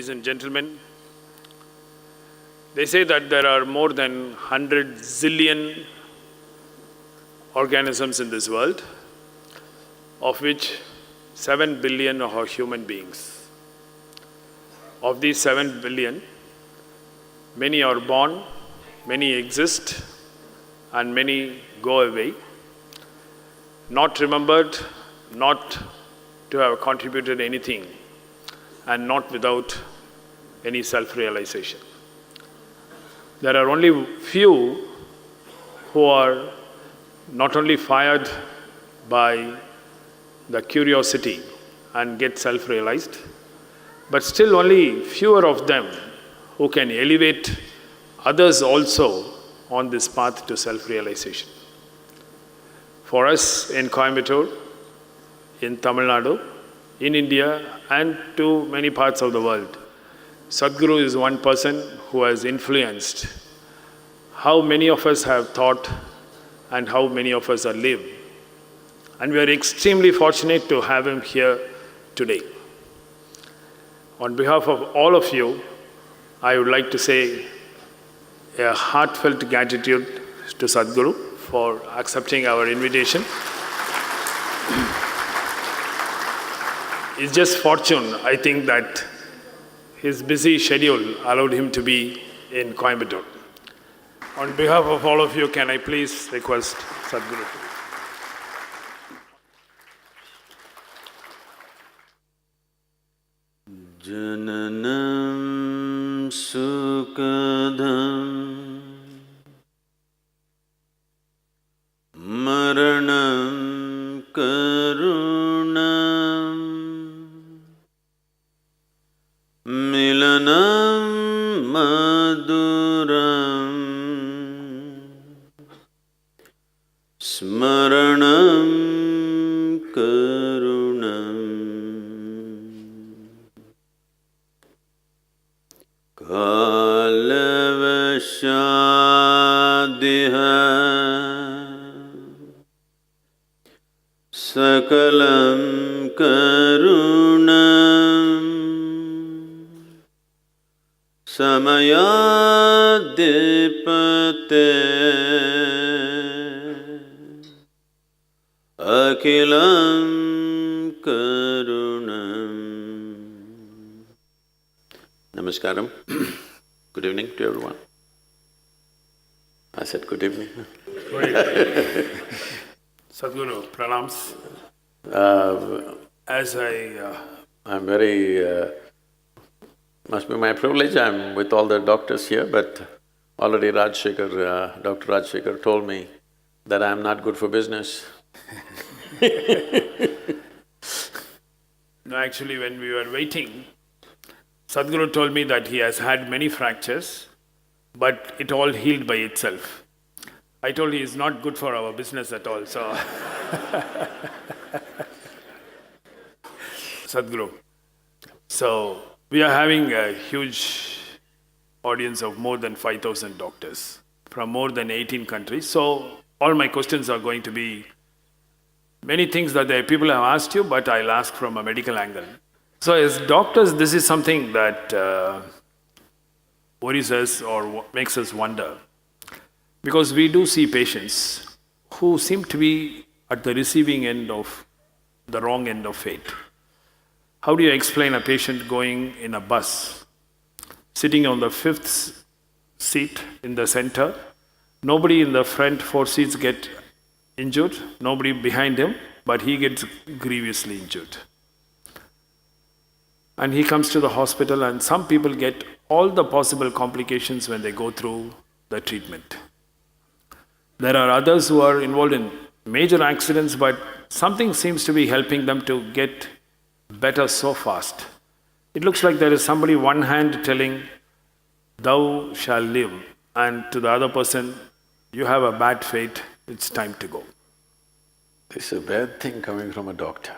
ladies and gentlemen, they say that there are more than 100 zillion organisms in this world, of which 7 billion are human beings. Of these 7 billion, many are born, many exist, and many go away, not remembered, not to have contributed anything, and not without any self-realization. There are only few who are not only fired by the curiosity and get self-realized, but still only fewer of them who can elevate others also on this path to self-realization. For us in Coimbatore, in Tamil Nadu, in India, and to many parts of the world, Sadhguru is one person who has influenced how many of us have thought and how many of us have lived. And we are extremely fortunate to have him here today. On behalf of all of you, I would like to say a heartfelt gratitude to Sadhguru for accepting our invitation. It's just fortune, I think, that his busy schedule allowed him to be in Coimbatore. On behalf of all of you, can I please request Sadhguru? Jananam sukadham maranam karunam milanam maduram smaranam karunam kalavashadiha sakalam karunam samayadipate akilam karunam. Namaskaram. Good evening to everyone. I said good evening. Sadhguru, pranams. I'm very… must be my privilege, I'm with all the doctors here, but already Dr. Rajasekaran told me that I'm not good for business. No, actually, when we were waiting, Sadhguru told me that he has had many fractures, but it all healed by itself. I told he is not good for our business at all, so… Sadhguru, so we are having a huge audience of more than 5,000 doctors from more than 18 countries. So all my questions are going to be many things that the people have asked you, but I'll ask from a medical angle. So as doctors, this is something that worries us or makes us wonder. Because we do see patients who seem to be at the receiving end of the wrong end of fate. How do you explain a patient going in a bus, sitting on the 5th seat in the center, nobody in the front 4 seats get injured, nobody behind him, but he gets grievously injured. And he comes to the hospital, and some people get all the possible complications when they go through the treatment. There are others who are involved in major accidents, but something seems to be helping them to get better so fast. It looks like there is somebody one hand telling, "Thou shalt live," and to the other person, "You have a bad fate, it's time to go." This is a bad thing coming from a doctor.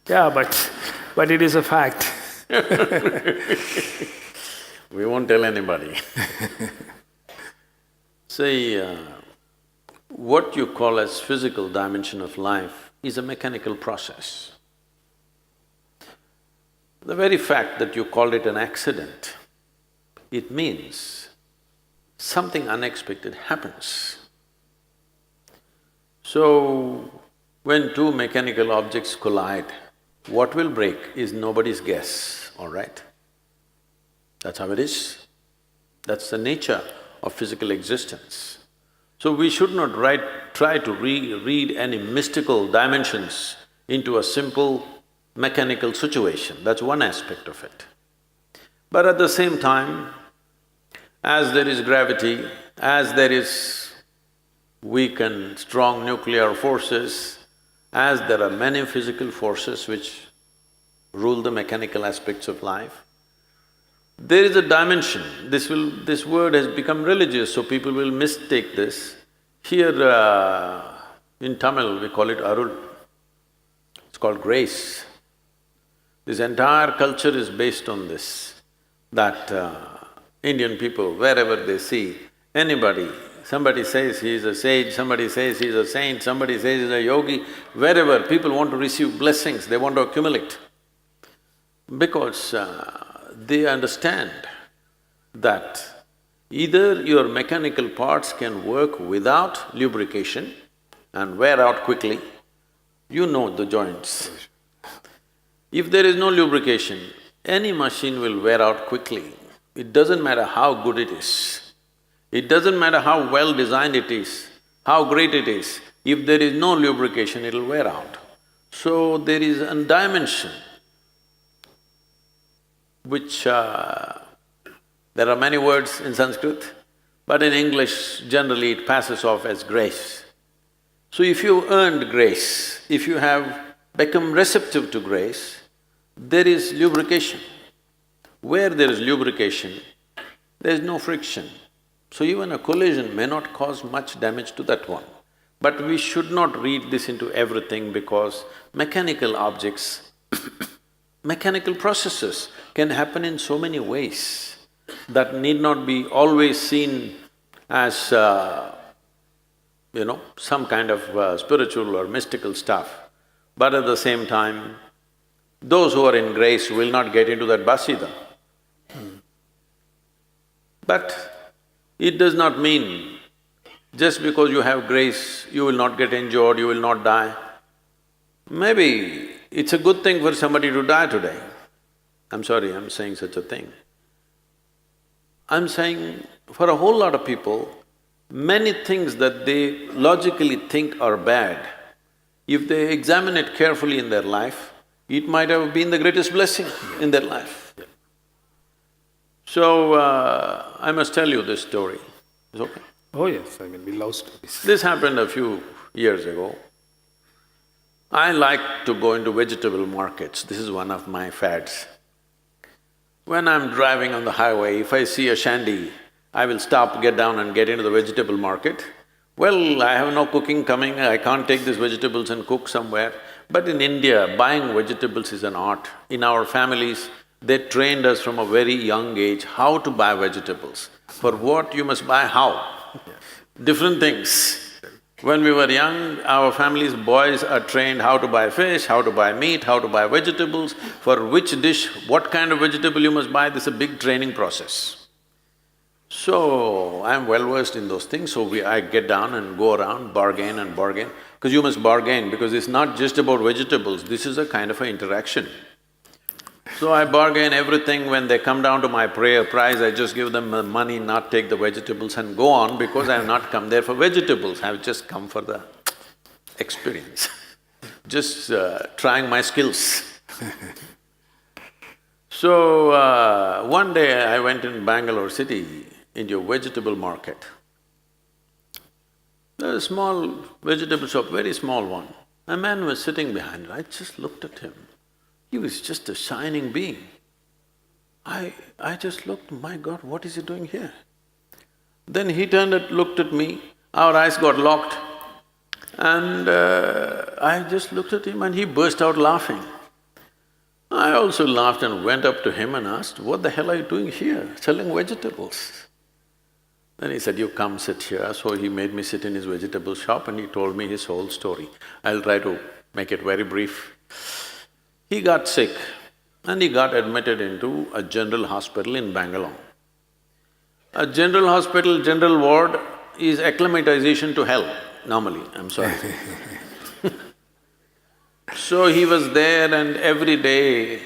Yeah, but it is a fact. We won't tell anybody. See, what you call as physical dimension of life is a mechanical process. The very fact that you called it an accident, it means something unexpected happens. So, when two mechanical objects collide, what will break is nobody's guess, all right? That's how it is. That's the nature of physical existence. So we should not try to read any mystical dimensions into a simple mechanical situation, that's one aspect of it. But at the same time, as there is gravity, as there is weak and strong nuclear forces, as there are many physical forces which rule the mechanical aspects of life, there is a dimension. This word has become religious, so people will mistake this. Here, in Tamil, we call it Arul. It's called grace. This entire culture is based on this, that Indian people, wherever they see anybody, somebody says he is a sage, somebody says he is a saint, somebody says he is a yogi, wherever people want to receive blessings, they want to accumulate. Because they understand that either your mechanical parts can work without lubrication and wear out quickly, you know the joints. If there is no lubrication, any machine will wear out quickly. It doesn't matter how good it is. It doesn't matter how well designed it is, how great it is. If there is no lubrication, it'll wear out. So there is a dimension which… there are many words in Sanskrit, but in English generally it passes off as grace. So if you earned grace, if you have become receptive to grace, there is lubrication. Where there is lubrication, there is no friction. So even a collision may not cause much damage to that one. But we should not read this into everything because mechanical objects, mechanical processes can happen in so many ways that need not be always seen as, some kind of spiritual or mystical stuff. But at the same time, those who are in grace will not get into that bus either. But it does not mean just because you have grace, you will not get injured, you will not die. Maybe it's a good thing for somebody to die today. I'm sorry, I'm saying such a thing. I'm saying for a whole lot of people, many things that they logically think are bad, if they examine it carefully in their life, it might have been the greatest blessing in their life. So, I must tell you this story. Is it okay? Oh yes, we love stories. This happened a few years ago. I like to go into vegetable markets, this is one of my fads. When I'm driving on the highway, if I see a shandy, I will stop, get down and get into the vegetable market. Well, I have no cooking coming, I can't take these vegetables and cook somewhere. But in India, buying vegetables is an art. In our families, they trained us from a very young age how to buy vegetables. For what you must buy how. Different things. When we were young, our family's boys are trained how to buy fish, how to buy meat, how to buy vegetables, for which dish, what kind of vegetable you must buy, this is a big training process. So, I'm well versed in those things, so I get down and go around, bargain and bargain, because you must bargain, because it's not just about vegetables, this is a kind of an interaction. So I bargain everything. When they come down to my price, I just give them the money, not take the vegetables and go on, because I have not come there for vegetables, I have just come for the experience, just trying my skills. So, one day I went in Bangalore city into a vegetable market. There's a small vegetable shop, very small one. A man was sitting behind it, I just looked at him. He was just a shining being. I just looked, my God, what is he doing here? Then he turned and looked at me, our eyes got locked, and I just looked at him and he burst out laughing. I also laughed and went up to him and asked, what the hell are you doing here, selling vegetables? Then he said, you come sit here. So he made me sit in his vegetable shop and he told me his whole story. I'll try to make it very brief. He got sick and he got admitted into a general hospital in Bangalore. A general hospital, general ward is acclimatization to hell, normally, I'm sorry. So he was there and every day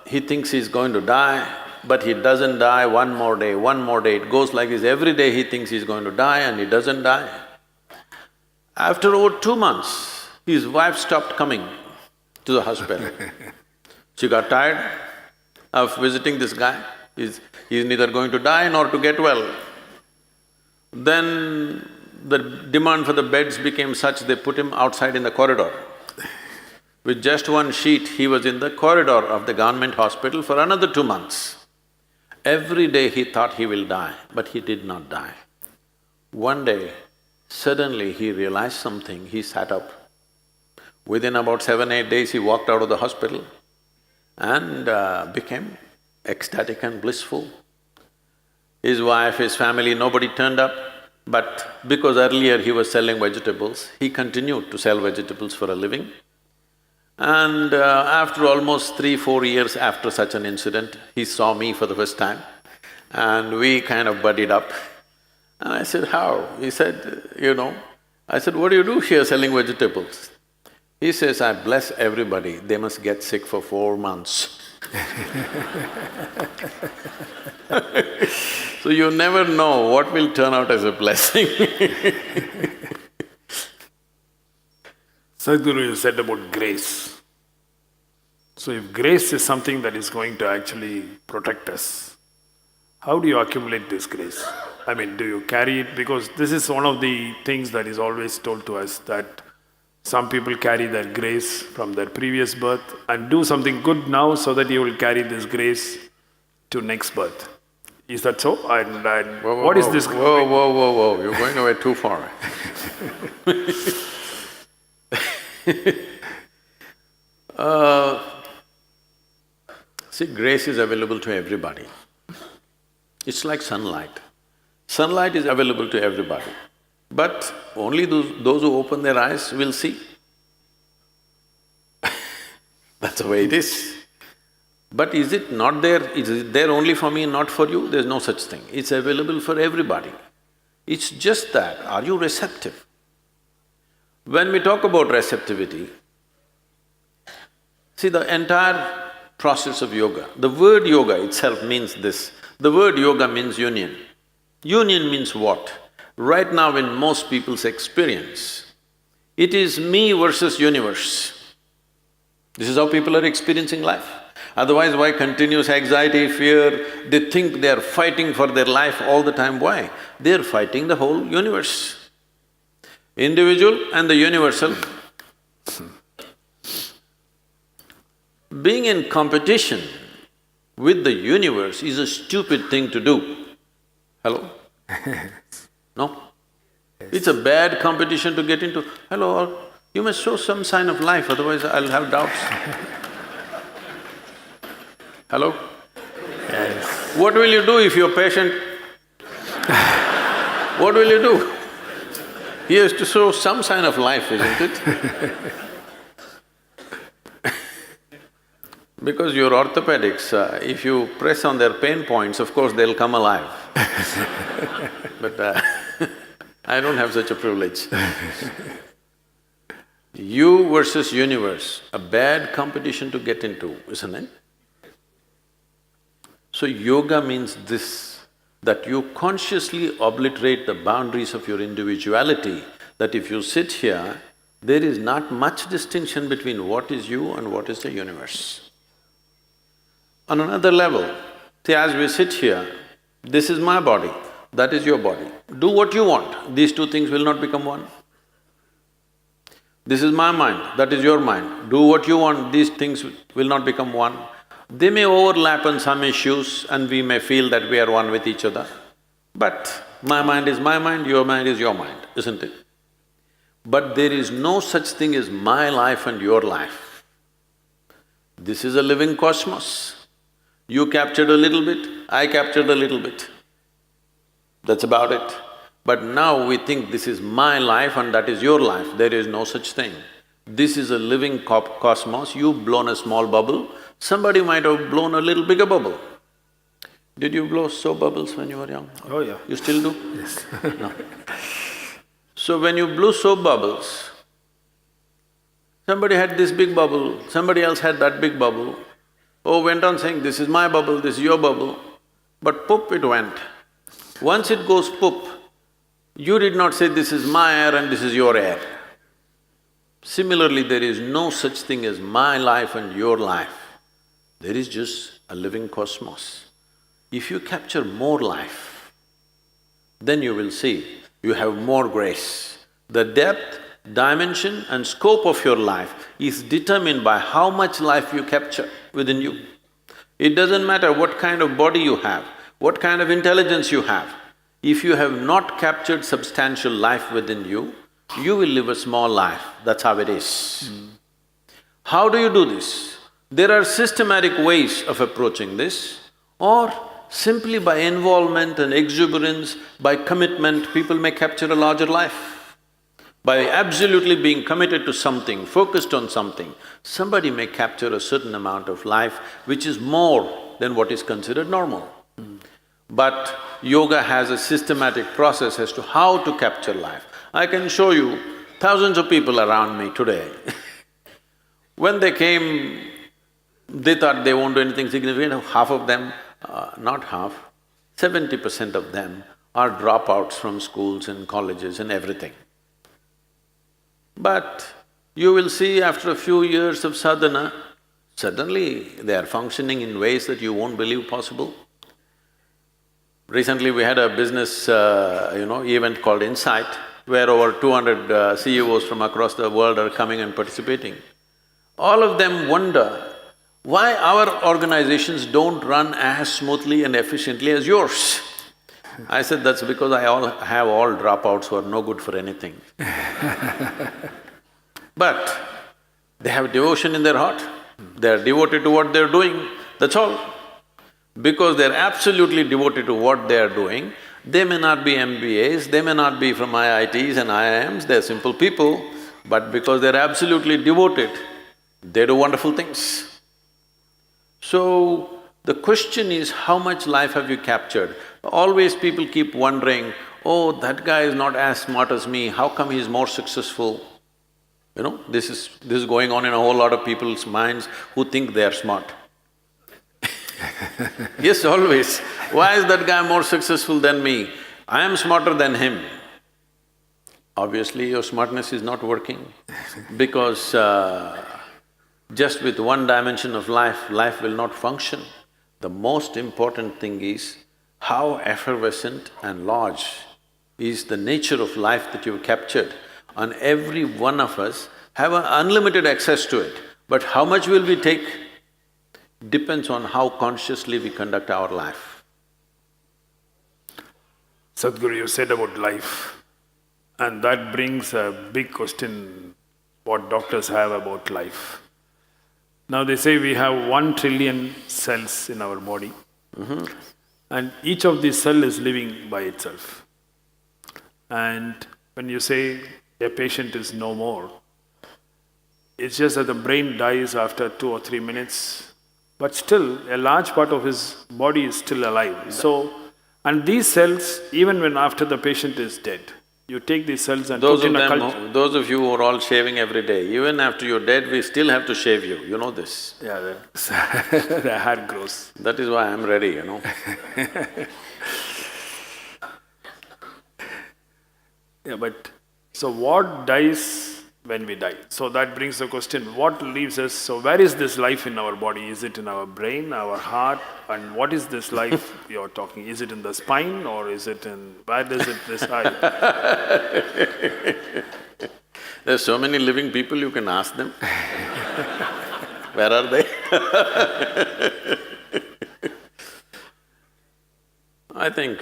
he thinks he's going to die, but he doesn't die. One more day, it goes like this. Every day he thinks he's going to die and he doesn't die. After over 2 months, his wife stopped coming to the hospital. She got tired of visiting this guy. He's neither going to die nor to get well. Then the demand for the beds became such, they put him outside in the corridor. With just one sheet, he was in the corridor of the government hospital for another 2 months. Every day he thought he will die, but he did not die. One day, suddenly he realized something, he sat up. Within about 7-8 days, he walked out of the hospital and became ecstatic and blissful. His wife, his family, nobody turned up, but because earlier he was selling vegetables, he continued to sell vegetables for a living. And after almost 3-4 years after such an incident, he saw me for the first time and we kind of buddied up. And I said, how? He said, I said, what do you do here selling vegetables? He says, I bless everybody, they must get sick for 4 months. So you never know what will turn out as a blessing. Sadhguru, you said about grace. So if grace is something that is going to actually protect us, how do you accumulate this grace? I mean, do you carry it? Because this is one of the things that is always told to us, that some people carry their grace from their previous birth and do something good now so that you will carry this grace to next birth. Is that so? What is this? Whoa, you're going away too far. See, grace is available to everybody. It's like sunlight. Sunlight is available to everybody, but only those who open their eyes will see. That's the way it is. But is it not there? Is it there only for me, not for you? There's no such thing. It's available for everybody. It's just that, are you receptive? When we talk about receptivity, see, the entire process of yoga, the word yoga itself means this. The word yoga means union. Union means what? Right now in most people's experience, it is me versus universe. This is how people are experiencing life. Otherwise, why continuous anxiety, fear? They think they are fighting for their life all the time. Why? They are fighting the whole universe. Individual and the universal. Being in competition with the universe is a stupid thing to do. Hello? No? It's a bad competition to get into. Hello, you must show some sign of life, otherwise I'll have doubts. Hello? Yes. What will you do if your patient… What will you do? He has to show some sign of life, isn't it? Because your orthopedics, if you press on their pain points, of course they'll come alive. But I don't have such a privilege. You versus universe, a bad competition to get into, isn't it? So yoga means this, that you consciously obliterate the boundaries of your individuality, that if you sit here, there is not much distinction between what is you and what is the universe. On another level, see, as we sit here, this is my body, that is your body. Do what you want, these two things will not become one. This is my mind, that is your mind. Do what you want, these things will not become one. They may overlap on some issues and we may feel that we are one with each other. But my mind is my mind, your mind is your mind, isn't it? But there is no such thing as my life and your life. This is a living cosmos. You captured a little bit, I captured a little bit. That's about it. But now we think this is my life and that is your life. There is no such thing. This is a living cosmos, you've blown a small bubble, somebody might have blown a little bigger bubble. Did you blow soap bubbles when you were young? Oh yeah. You still do? Yes. No. So when you blew soap bubbles, somebody had this big bubble, somebody else had that big bubble. Oh, went on saying, this is my bubble, this is your bubble. But poop it went. Once it goes poop, you did not say, this is my air and this is your air. Similarly, there is no such thing as my life and your life. There is just a living cosmos. If you capture more life, then you will see you have more grace. The depth, dimension and scope of your life is determined by how much life you capture within you. It doesn't matter what kind of body you have, what kind of intelligence you have. If you have not captured substantial life within you, you will live a small life, that's how it is. How do you do this? There are systematic ways of approaching this, or simply by involvement and exuberance, by commitment, people may capture a larger life. By absolutely being committed to something, focused on something, somebody may capture a certain amount of life which is more than what is considered normal. But yoga has a systematic process as to how to capture life. I can show you thousands of people around me today. When they came, they thought they won't do anything significant. Half of them, not half, 70% of them are dropouts from schools and colleges and everything. But you will see after a few years of sadhana, suddenly they are functioning in ways that you won't believe possible. Recently we had a business, event called Insight, where over 200 CEOs from across the world are coming and participating. All of them wonder why our organizations don't run as smoothly and efficiently as yours. I said, that's because I have all dropouts who are no good for anything. But they have devotion in their heart, they are devoted to what they're doing, that's all. Because they're absolutely devoted to what they are doing, they may not be MBAs, they may not be from IITs and IIMs, they're simple people, but because they're absolutely devoted, they do wonderful things. So, the question is, how much life have you captured? Always people keep wondering, oh, that guy is not as smart as me, how come he's more successful? This is going on in a whole lot of people's minds who think they are smart. Yes, always. Why is that guy more successful than me? I am smarter than him. Obviously, your smartness is not working because just with one dimension of life, life will not function. The most important thing is how effervescent and large is the nature of life that you've captured. And every one of us have an unlimited access to it. But how much will we take depends on how consciously we conduct our life. Sadhguru, you said about life, and that brings a big question what doctors have about life. Now they say we have 1 trillion cells in our body, and each of these cells is living by itself. And when you say a patient is no more, it's just that the brain dies after 2 or 3 minutes, but still a large part of his body is still alive. So, and these cells, even when after the patient is dead, you take these cells and put in a culture. Those of you who are all shaving every day, even after you're dead, we still have to shave you, you know this. Yeah, the hair grows. That is why I'm ready, Yeah, but so what dies when we die? So that brings the question, what leaves us? So where is this life in our body? Is it in our brain, our heart? And what is this life you're talking? Is it in the spine or is it in… where does it reside? There's so many living people, you can ask them. Where are they? I think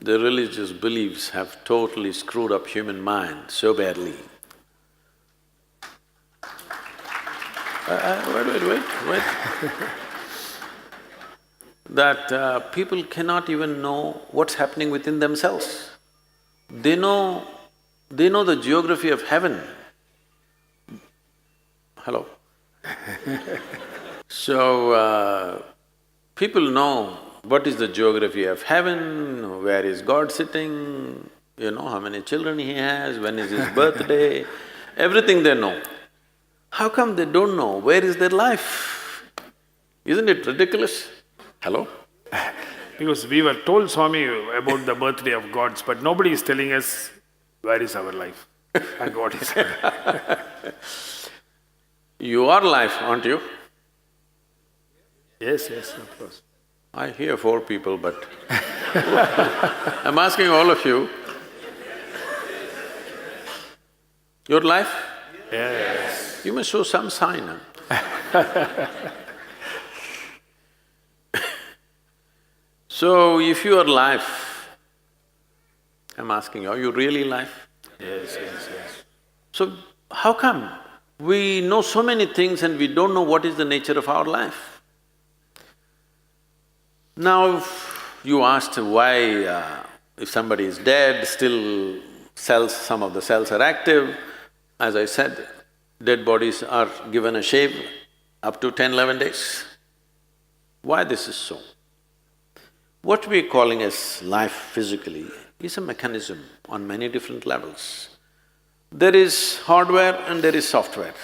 the religious beliefs have totally screwed up human mind so badly. Wait. That people cannot even know what's happening within themselves. They know the geography of heaven. Hello? So, people know what is the geography of heaven, where is God sitting, you know, how many children he has, when is his birthday, everything they know. How come they don't know where is their life? Isn't it ridiculous? Hello? Because we were told, Swami, about the birthday of gods, but nobody is telling us where is our life and what is our life. You are life, aren't you? Yes, of course. I hear 4 people, but I'm asking all of you, your life? Yes. You must show some sign, huh? So, if you are life, I'm asking, are you really life? Yes. So, how come we know so many things and we don't know what is the nature of our life? Now, you asked why if somebody is dead, still some of the cells are active. As I said, dead bodies are given a shave up to 10, 11 days. Why this is so? What we're calling as life physically is a mechanism on many different levels. There is hardware and there is software.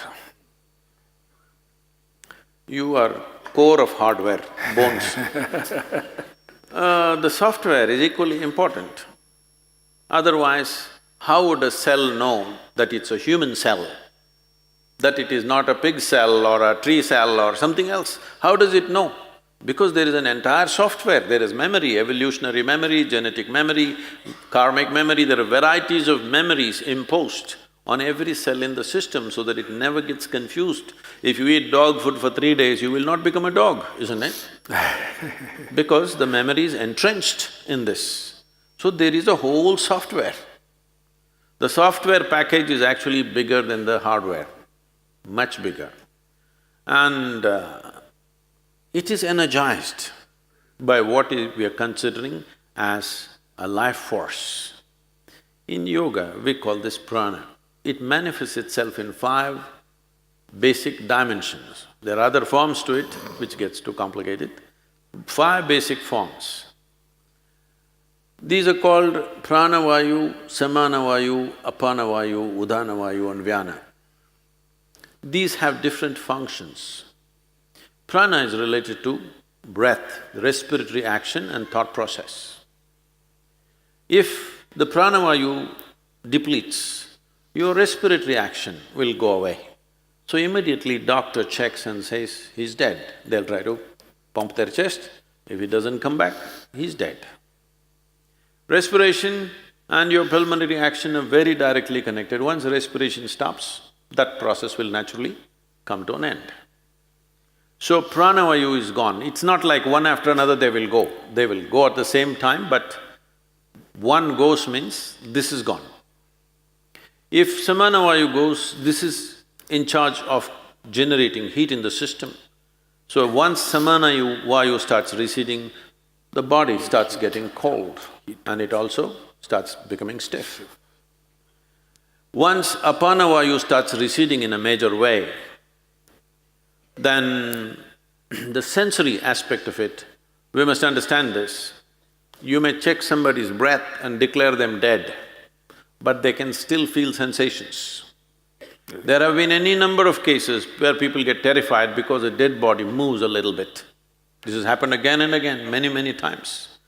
You are core of hardware, bones. The software is equally important. Otherwise, how would a cell know that it's a human cell? That it is not a pig cell or a tree cell or something else? How does it know? Because there is an entire software, there is memory, evolutionary memory, genetic memory, karmic memory, there are varieties of memories imposed on every cell in the system so that it never gets confused. If you eat dog food for 3 days, you will not become a dog, isn't it? Because the memory is entrenched in this. So there is a whole software. The software package is actually bigger than the hardware, much bigger. And it is energized by what we are considering as a life force. In yoga, we call this prana. It manifests itself in 5 basic dimensions. There are other forms to it, which gets too complicated. 5 basic forms. These are called pranavayu, samanavayu, apanavayu, udanavayu and vyana. These have different functions. Prana is related to breath, respiratory action and thought process. If the pranavayu depletes, your respiratory action will go away. So immediately doctor checks and says, he's dead. They'll try to pump their chest. If he doesn't come back, he's dead. Respiration and your pulmonary action are very directly connected. Once respiration stops, that process will naturally come to an end. So pranavayu is gone. It's not like one after another they will go. They will go at the same time, but one goes means this is gone. If samanavayu goes, this is in charge of generating heat in the system. So once samanavayu starts receding, the body starts getting cold and it also starts becoming stiff. Once apanavayu starts receding in a major way, then the sensory aspect of it, we must understand this. You may check somebody's breath and declare them dead, but they can still feel sensations. There have been any number of cases where people get terrified because a dead body moves a little bit. This has happened again and again, many times.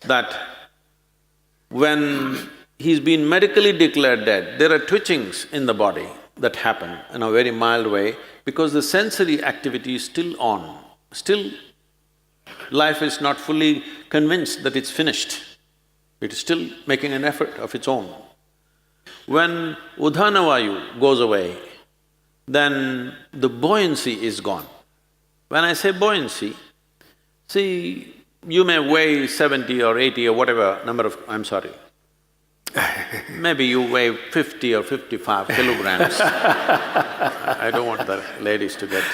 That when he's been medically declared dead, there are twitchings in the body that happen in a very mild way because the sensory activity is still on. Still, life is not fully convinced that it's finished. It is still making an effort of its own. When udhanavayu goes away, then the buoyancy is gone. When I say buoyancy, see, you may weigh 70 or 80 or whatever number of… I'm sorry, maybe you weigh 50 or 55 kilograms. I don't want the ladies to get…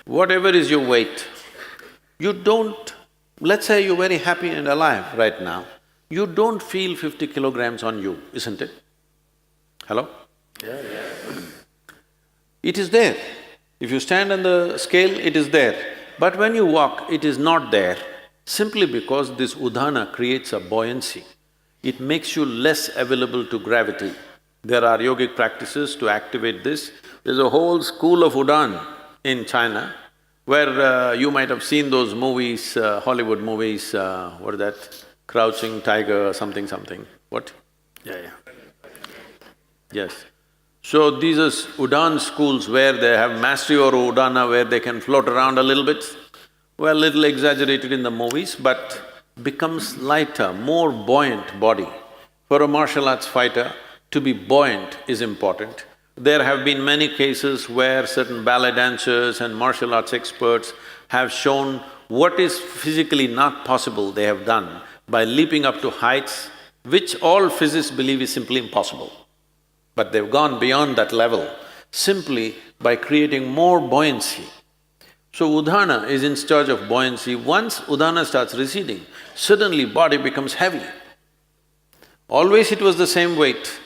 Whatever is your weight, you don't… Let's say you're very happy and alive right now, you don't feel 50 kilograms on you, isn't it? Hello? Yeah. It is there. If you stand on the scale, it is there. But when you walk, it is not there, simply because this udana creates a buoyancy. It makes you less available to gravity. There are yogic practices to activate this. There's a whole school of Udan in China, where you might have seen those movies, Hollywood movies, what is that? Crouching Tiger, something. What? Yeah. Yes. So these are Udan schools where they have mastery over Udana, where they can float around a little bit. Well, little exaggerated in the movies, but becomes lighter, more buoyant body. For a martial arts fighter, to be buoyant is important. There have been many cases where certain ballet dancers and martial arts experts have shown what is physically not possible they have done by leaping up to heights which all physicists believe is simply impossible. But they've gone beyond that level simply by creating more buoyancy. So udana is in charge of buoyancy. Once udana starts receding, suddenly body becomes heavy. Always it was the same weight.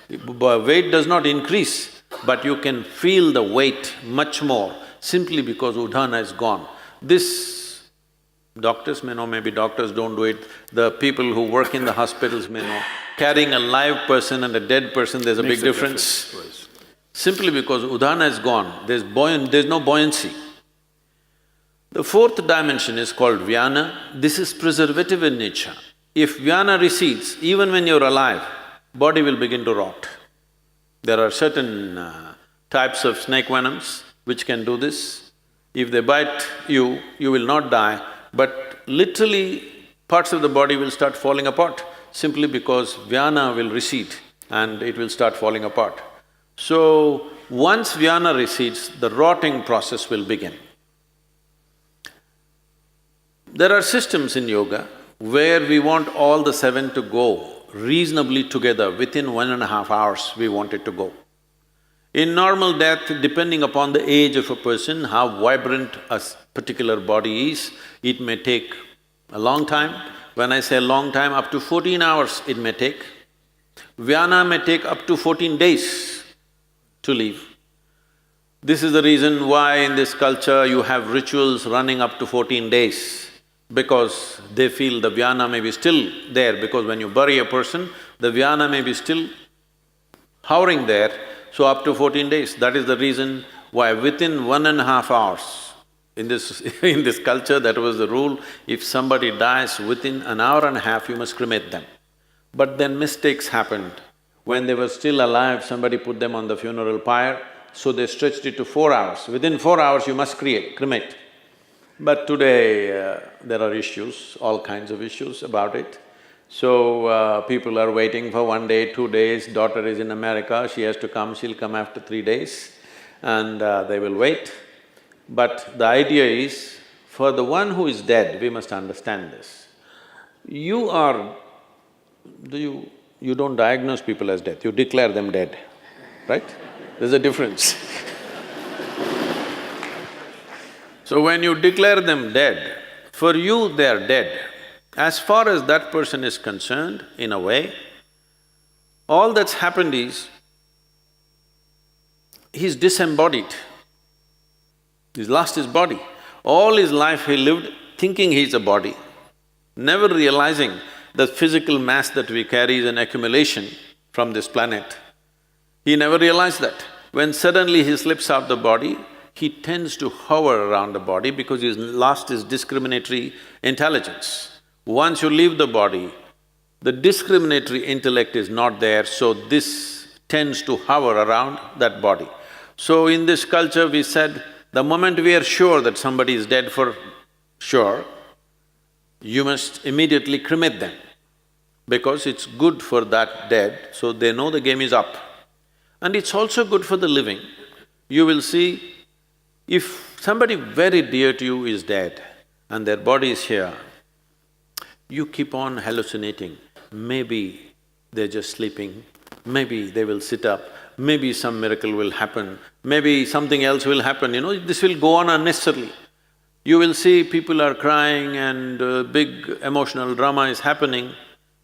Weight does not increase, but you can feel the weight much more simply because udana is gone. This doctors may know, maybe doctors don't do it, the people who work in the hospitals may know. Carrying a live person and a dead person, there's a big difference. Simply because udana is gone, there's no buoyancy. The fourth dimension is called vyana. This is preservative in nature. If vyana recedes, even when you're alive, body will begin to rot. There are certain types of snake venoms which can do this. If they bite you, you will not die, but literally parts of the body will start falling apart simply because vyana will recede and it will start falling apart. So, once vyana recedes, the rotting process will begin. There are systems in yoga where we want all the seven to go reasonably together. Within 1.5 hours, we want it to go. In normal death, depending upon the age of a person, how vibrant a particular body is, it may take a long time. When I say long time, up to 14 hours it may take. Vyana may take up to 14 days to leave. This is the reason why in this culture you have rituals running up to 14 days, because they feel the vyana may be still there, because when you bury a person, the vyana may be still hovering there, so up to 14 days. That is the reason why within 1.5 hours, in this culture, that was the rule, if somebody dies within an hour and a half, you must cremate them. But then mistakes happened. When they were still alive, somebody put them on the funeral pyre, so they stretched it to 4 hours. Within 4 hours, you must cremate. But today, there are issues, all kinds of issues about it. So, people are waiting for 1 day, 2 days, daughter is in America, she has to come, she'll come after 3 days, and they will wait. But the idea is, for the one who is dead, we must understand this. You don't diagnose people as dead, you declare them dead, right? There's a difference. So when you declare them dead, for you they are dead. As far as that person is concerned, in a way, all that's happened is, he's disembodied. He's lost his body. All his life he lived thinking he's a body, never realizing the physical mass that we carry is an accumulation from this planet. He never realized that. When suddenly he slips out the body, he tends to hover around the body because he's lost his discriminatory intelligence. Once you leave the body, the discriminatory intellect is not there, so this tends to hover around that body. So in this culture we said, the moment we are sure that somebody is dead for sure, you must immediately cremate them, because it's good for that dead, so they know the game is up. And it's also good for the living. You will see, if somebody very dear to you is dead and their body is here, you keep on hallucinating. Maybe they're just sleeping, maybe they will sit up, maybe some miracle will happen, maybe something else will happen, this will go on unnecessarily. You will see people are crying and big emotional drama is happening,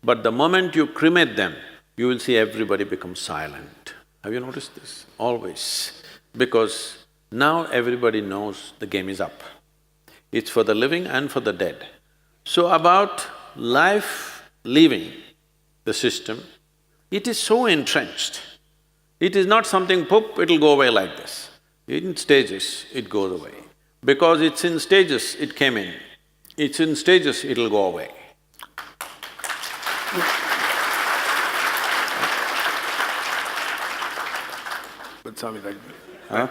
but the moment you cremate them, you will see everybody becomes silent. Have you noticed this? Always. because now everybody knows the game is up. It's for the living and for the dead. So about life leaving the system, it is so entrenched. It is not something, poop, it'll go away like this. In stages, it goes away. Because it's in stages, it came in. It's in stages, it'll go away. But Swami, like… Huh?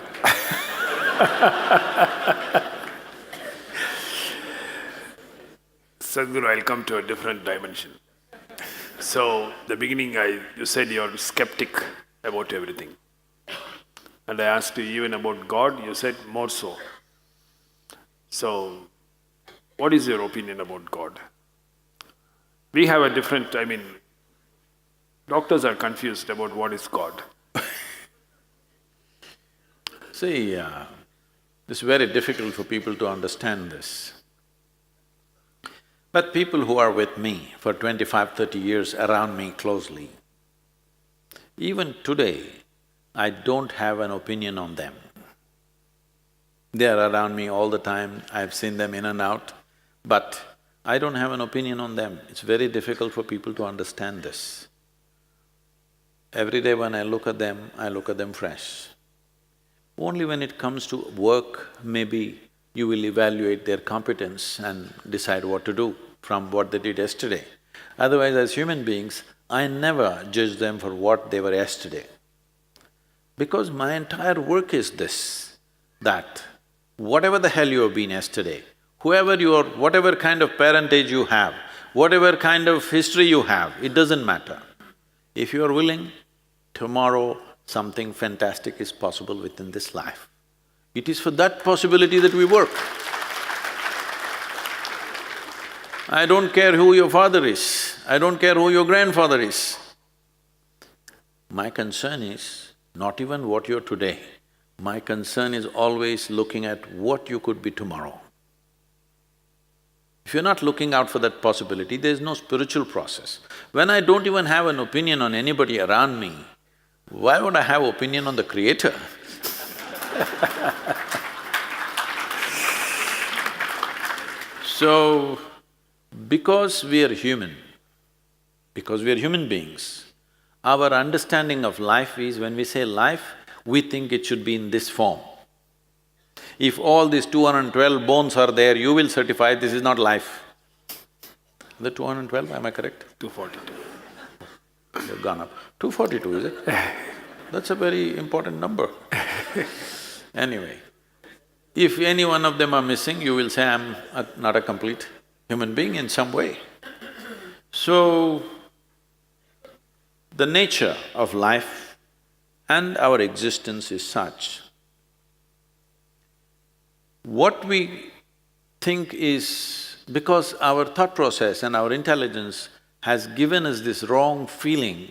Sadhguru, I'll come to a different dimension. So, the beginning you said you're skeptic about everything. And I asked you even about God, you said more so. So, what is your opinion about God? We have a different… doctors are confused about what is God. See, it's very difficult for people to understand this. But people who are with me for 25, 30 years around me closely, even today, I don't have an opinion on them. They are around me all the time, I've seen them in and out, but I don't have an opinion on them. It's very difficult for people to understand this. Every day when I look at them fresh. Only when it comes to work, maybe you will evaluate their competence and decide what to do from what they did yesterday. Otherwise, as human beings, I never judge them for what they were yesterday. Because my entire work is this, that whatever the hell you have been yesterday, whoever you are, whatever kind of parentage you have, whatever kind of history you have, it doesn't matter. If you are willing, tomorrow something fantastic is possible within this life. It is for that possibility that we work. I don't care who your father is, I don't care who your grandfather is. My concern is not even what you're today, my concern is always looking at what you could be tomorrow. If you're not looking out for that possibility, there's no spiritual process. When I don't even have an opinion on anybody around me, why would I have opinion on the Creator? So, because we are human beings, our understanding of life is, when we say life, we think it should be in this form. If all these 212 bones are there, you will certify this is not life. The 212, am I correct? 242. They've gone up. 242, is it? That's a very important number. Anyway, if any one of them are missing, you will say, I'm not a complete human being in some way. So, the nature of life and our existence is such. What we think is… because our thought process and our intelligence has given us this wrong feeling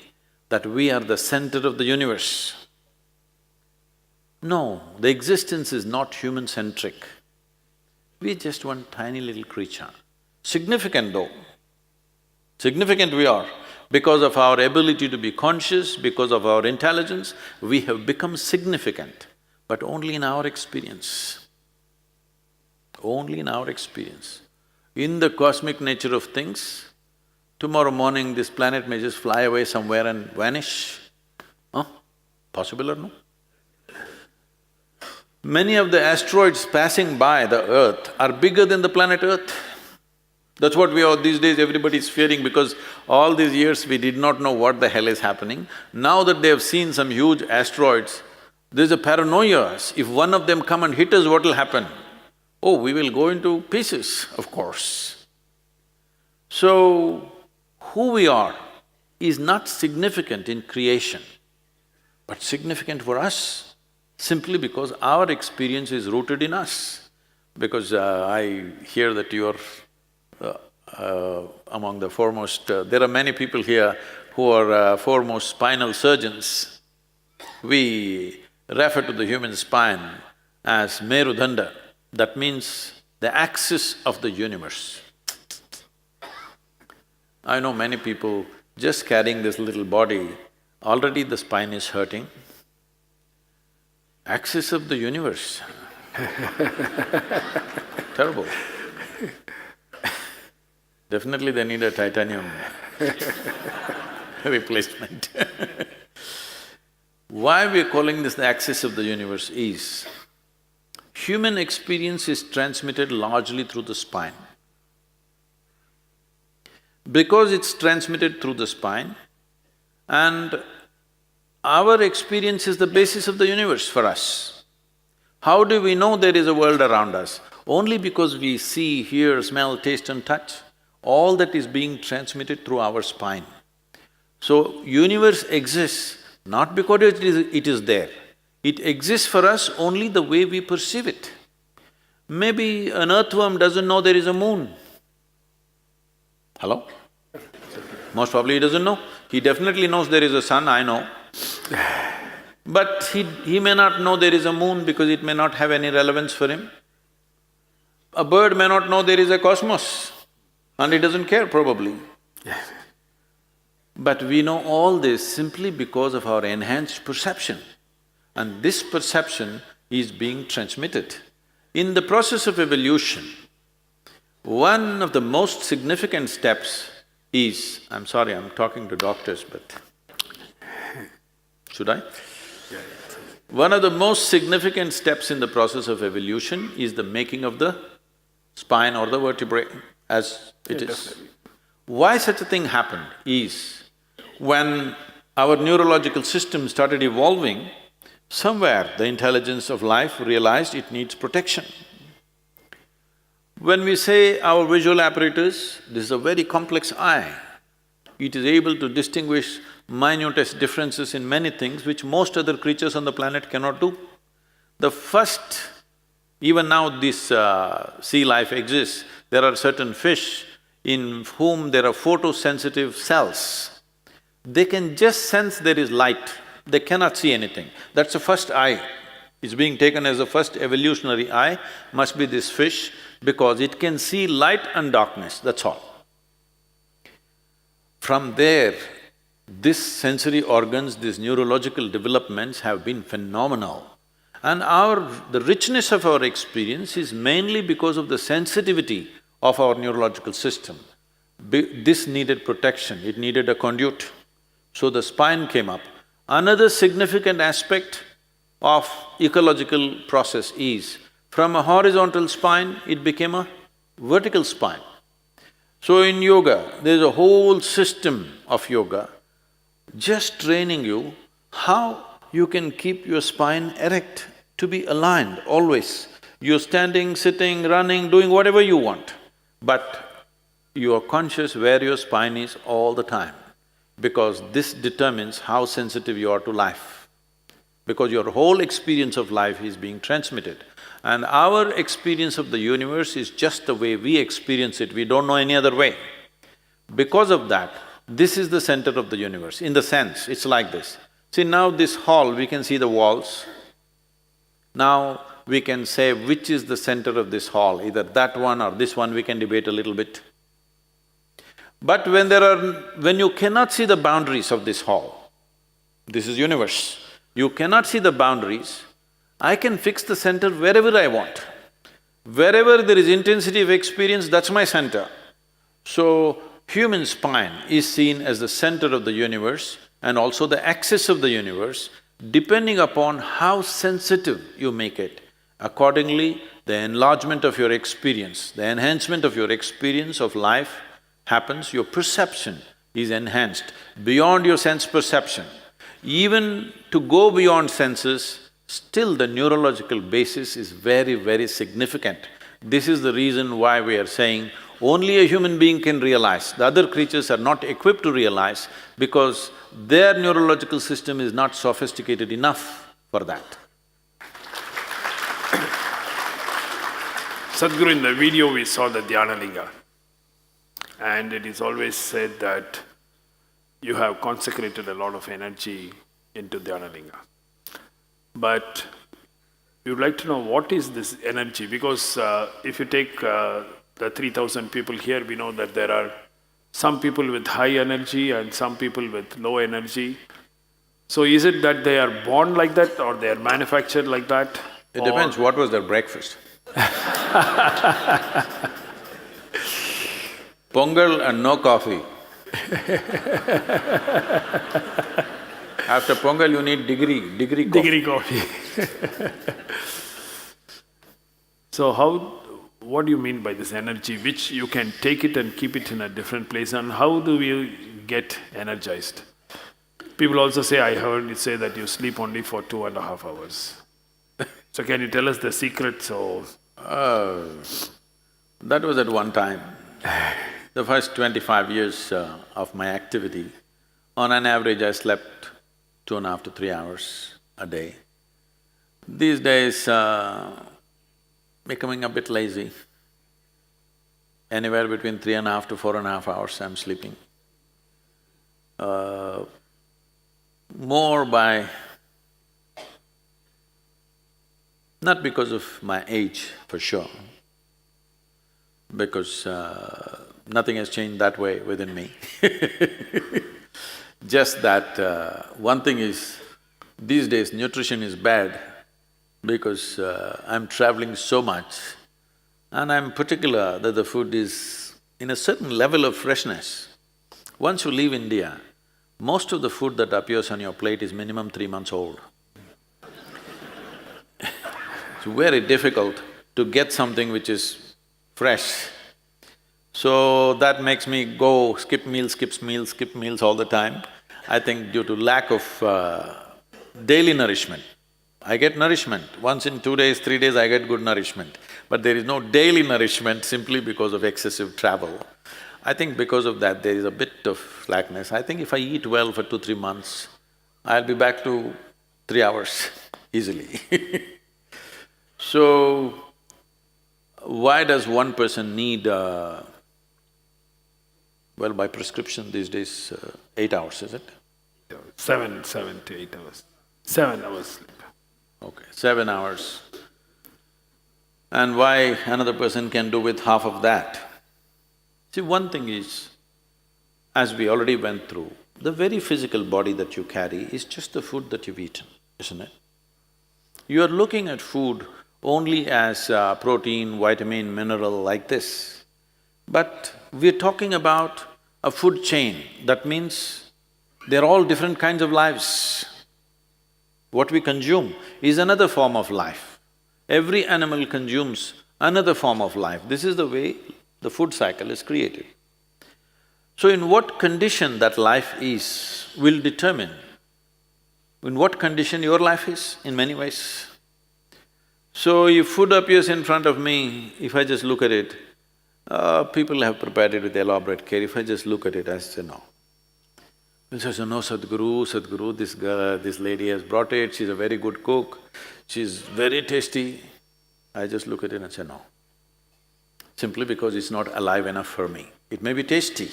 that we are the center of the universe. No, the existence is not human-centric. We're just one tiny little creature. Significant though. Significant we are. Because of our ability to be conscious, because of our intelligence, we have become significant, but only in our experience. Only in our experience. In the cosmic nature of things, tomorrow morning this planet may just fly away somewhere and vanish. Huh? Possible or no? Many of the asteroids passing by the Earth are bigger than the planet Earth. That's what we are… these days everybody is fearing, because all these years we did not know what the hell is happening. Now that they have seen some huge asteroids, there's a paranoia. If one of them come and hit us, what will happen? Oh, we will go into pieces, of course. So, who we are is not significant in creation, but significant for us, simply because our experience is rooted in us. Because I hear that you are among the foremost… there are many people here who are foremost spinal surgeons. We refer to the human spine as Merudanda. That means the axis of the universe. I know many people just carrying this little body, already the spine is hurting. Axis of the universe. Terrible. Definitely they need a titanium replacement. Why we are calling this the axis of the universe is, human experience is transmitted largely through the spine. Because it's transmitted through the spine, and our experience is the basis of the universe for us. How do we know there is a world around us? Only because we see, hear, smell, taste and touch. All that is being transmitted through our spine. So, universe exists not because it is there. It exists for us only the way we perceive it. Maybe an earthworm doesn't know there is a moon. Hello? Most probably he doesn't know. He definitely knows there is a sun, I know. But he may not know there is a moon because it may not have any relevance for him. A bird may not know there is a cosmos and he doesn't care probably. But we know all this simply because of our enhanced perception. And this perception is being transmitted. In the process of evolution, one of the most significant steps is… I'm sorry, I'm talking to doctors, but… Should I? One of the most significant steps in the process of evolution is the making of the spine or the vertebrae as it is. Definitely. Why such a thing happened is, when our neurological system started evolving, somewhere the intelligence of life realized it needs protection. When we say our visual apparatus, this is a very complex eye. It is able to distinguish minutest differences in many things which most other creatures on the planet cannot do. The first… even now this sea life exists, there are certain fish in whom there are photosensitive cells. They can just sense there is light, they cannot see anything. That's the first eye. It's being taken as the first evolutionary eye, must be this fish, because it can see light and darkness, that's all. From there, these sensory organs, these neurological developments have been phenomenal. And the richness of our experience is mainly because of the sensitivity of our neurological system. This needed protection, it needed a conduit. So the spine came up. Another significant aspect of ecological process is, from a horizontal spine, it became a vertical spine. So in yoga, there's a whole system of yoga just training you how you can keep your spine erect, to be aligned always. You're standing, sitting, running, doing whatever you want, but you are conscious where your spine is all the time, because this determines how sensitive you are to life. Because your whole experience of life is being transmitted. And our experience of the universe is just the way we experience it, we don't know any other way. Because of that, this is the center of the universe. In the sense, it's like this. See, now this hall, we can see the walls. Now we can say which is the center of this hall, either that one or this one, we can debate a little bit. But when you cannot see the boundaries of this hall, this is universe, you cannot see the boundaries, I can fix the center wherever I want. Wherever there is intensity of experience, that's my center. So, human spine is seen as the center of the universe and also the axis of the universe, depending upon how sensitive you make it. Accordingly, the enlargement of your experience, the enhancement of your experience of life happens, your perception is enhanced beyond your sense perception. Even to go beyond senses, still the neurological basis is very, very significant. This is the reason why we are saying only a human being can realize. The other creatures are not equipped to realize because their neurological system is not sophisticated enough for that. Sadhguru, in the video we saw the Dhyana Linga, and it is always said that you have consecrated a lot of energy into Dhyana Linga. But we would like to know what is this energy, because if you take the 3,000 people here, we know that there are some people with high energy and some people with low energy. So is it that they are born like that or they are manufactured like that? It depends what was their breakfast. Pongal and no coffee. After Pongal you need degree coffee. Degree coffee. So what do you mean by this energy, which you can take it and keep it in a different place, and how do you get energized? People also say, I heard you say that you sleep only for 2.5 hours. So can you tell us the secret? That was at one time. The first 25 years of my activity, on an average I slept 2.5 to 3 hours a day. These days, becoming a bit lazy. Anywhere between 3.5 to 4.5 hours I'm sleeping. More by… not because of my age, for sure, because nothing has changed that way within me. Just that one thing is, these days nutrition is bad because I'm traveling so much and I'm particular that the food is in a certain level of freshness. Once you leave India, most of the food that appears on your plate is minimum 3 months old. It's very difficult to get something which is fresh. So that makes me go skip meals all the time. I think due to lack of daily nourishment. I get nourishment, once in 2 days, 3 days I get good nourishment, but there is no daily nourishment simply because of excessive travel. I think because of that there is a bit of slackness. I think if I eat well for 2-3 months, I'll be back to 3 hours easily. So, why does one person need… well, by prescription these days, 8 hours, is it? 7 to 8 hours. 7 hours sleep. Okay, 7 hours. And why another person can do with half of that? See, one thing is, as we already went through, the very physical body that you carry is just the food that you've eaten, isn't it? You are looking at food only as protein, vitamin, mineral like this. But we're talking about a food chain, that means they're all different kinds of lives. What we consume is another form of life. Every animal consumes another form of life. This is the way the food cycle is created. So in what condition that life is will determine in what condition your life is in many ways. So if food appears in front of me, if I just look at it, people have prepared it with elaborate care. If I just look at it, I say no. People say, no, Sadhguru, this lady has brought it, she's a very good cook, she's very tasty. I just look at it and say no. Simply because it's not alive enough for me. It may be tasty,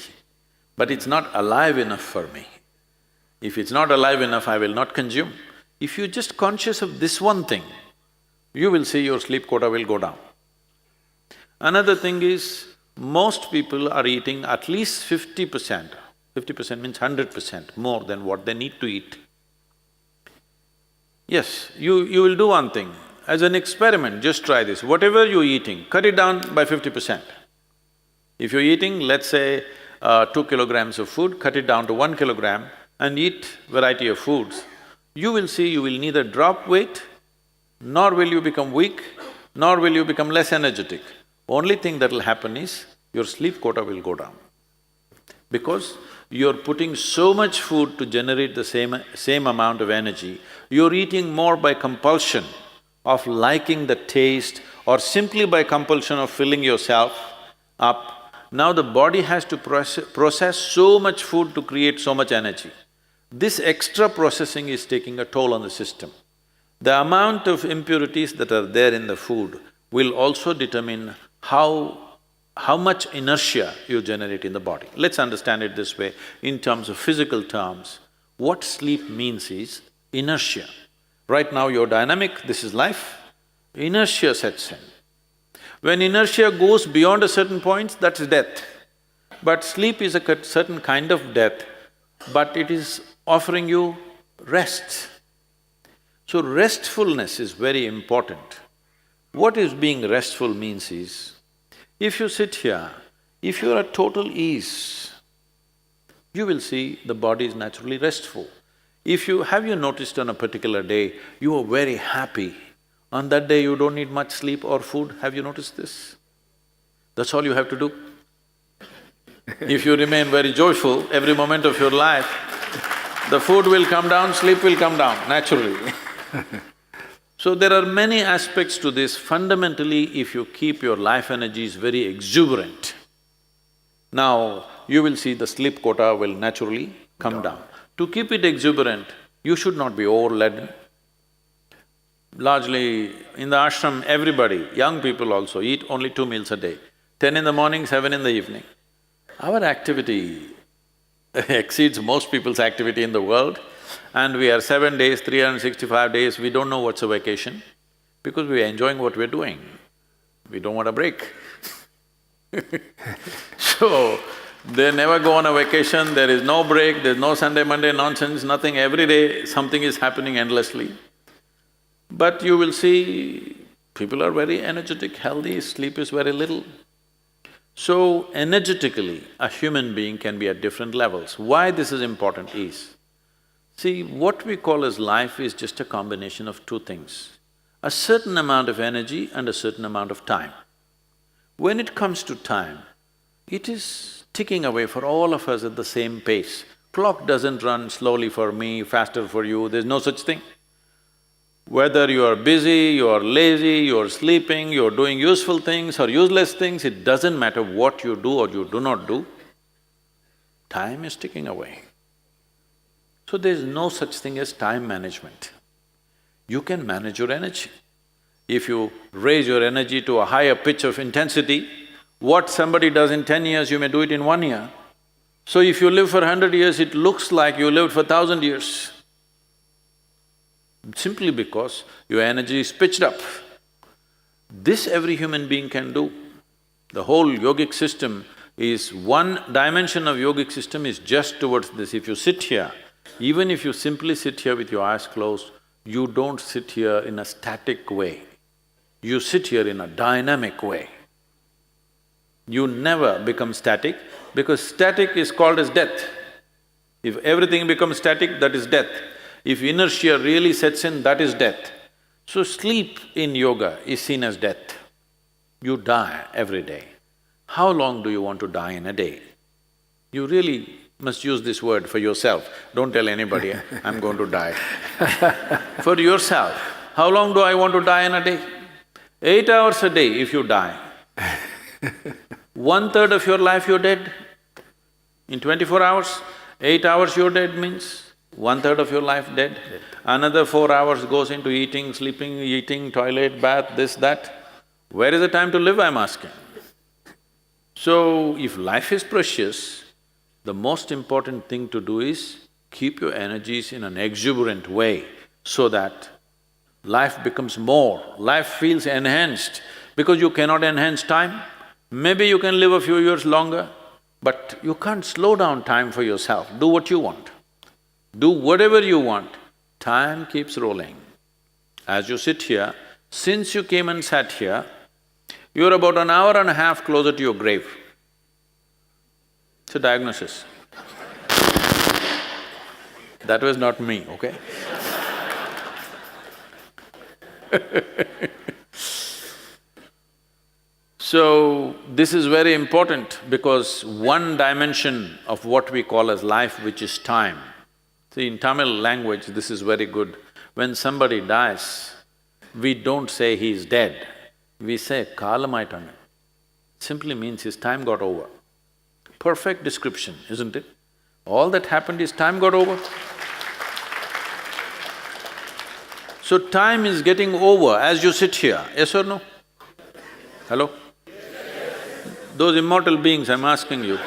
but it's not alive enough for me. If it's not alive enough, I will not consume. If you're just conscious of this one thing, you will see your sleep quota will go down. Another thing is, most people are eating at least 50%. 50% means 100% more than what they need to eat. Yes, you will do one thing. As an experiment, just try this. Whatever you're eating, cut it down by 50%. If you're eating, let's say, 2 kilograms of food, cut it down to 1 kilogram and eat variety of foods. You will see you will neither drop weight, nor will you become weak, nor will you become less energetic. Only thing that'll happen is, your sleep quota will go down. Because you're putting so much food to generate the same amount of energy, you're eating more by compulsion of liking the taste or simply by compulsion of filling yourself up. Now the body has to process so much food to create so much energy. This extra processing is taking a toll on the system. The amount of impurities that are there in the food will also determine how much inertia you generate in the body. Let's understand it this way, in terms of physical terms. What sleep means is inertia. Right now you're dynamic, this is life, inertia sets in. When inertia goes beyond a certain point, that's death. But sleep is a certain kind of death, but it is offering you rest. So restfulness is very important. What is being restful means is, if you sit here, if you're at total ease, you will see the body is naturally restful. Have you noticed on a particular day, you are very happy, on that day you don't need much sleep or food, have you noticed this? That's all you have to do. If you remain very joyful every moment of your life, the food will come down, sleep will come down naturally. So there are many aspects to this. Fundamentally, if you keep your life energies very exuberant, now you will see the sleep quota will naturally come down. To keep it exuberant, you should not be overladen. Largely, in the ashram, everybody, young people also, eat only 2 meals a day, 10 in the morning, 7 in the evening. Our activity exceeds most people's activity in the world, and we are 7 days, 365 days, we don't know what's a vacation, because we are enjoying what we're doing. We don't want a break. So, they never go on a vacation, there is no break, there's no Sunday, Monday nonsense, nothing, every day something is happening endlessly. But you will see, people are very energetic, healthy, sleep is very little. So, energetically, a human being can be at different levels. Why this is important is, see, what we call as life is just a combination of two things, a certain amount of energy and a certain amount of time. When it comes to time, it is ticking away for all of us at the same pace. Clock doesn't run slowly for me, faster for you, there's no such thing. Whether you are busy, you are lazy, you are sleeping, you are doing useful things or useless things, it doesn't matter what you do or you do not do, time is ticking away. So there's no such thing as time management. You can manage your energy. If you raise your energy to a higher pitch of intensity, what somebody does in 10 years, you may do it in 1 year. So if you live for 100 years, it looks like you lived for 1,000 years. Simply because your energy is pitched up. This every human being can do. The whole yogic system is… one dimension of yogic system is just towards this. If you sit here, even if you simply sit here with your eyes closed, you don't sit here in a static way. You sit here in a dynamic way. You never become static, because static is called as death. If everything becomes static, that is death. If inertia really sets in, that is death. So sleep in yoga is seen as death. You die every day. How long do you want to die in a day? You really must use this word for yourself. Don't tell anybody, I'm going to die. For yourself, how long do I want to die in a day? 8 hours a day if you die. 1/3 of your life you're dead. In 24 hours, 8 hours you're dead means 1/3 of your life dead. Another 4 hours goes into eating, sleeping, eating, toilet, bath, this, that. Where is the time to live, I'm asking? So, if life is precious, the most important thing to do is keep your energies in an exuberant way so that life becomes more, life feels enhanced, because you cannot enhance time. Maybe you can live a few years longer, but you can't slow down time for yourself. Do what you want. Do whatever you want, time keeps rolling. As you sit here, since you came and sat here, you're about an hour and a half closer to your grave. It's a diagnosis. That was not me, okay? So, this is very important because one dimension of what we call as life, which is time. See, in Tamil language, this is very good. When somebody dies, we don't say he is dead, we say kalamaitannu. Simply means his time got over. Perfect description, isn't it? All that happened is time got over. So time is getting over as you sit here, yes or no? Hello? Those immortal beings, I'm asking you.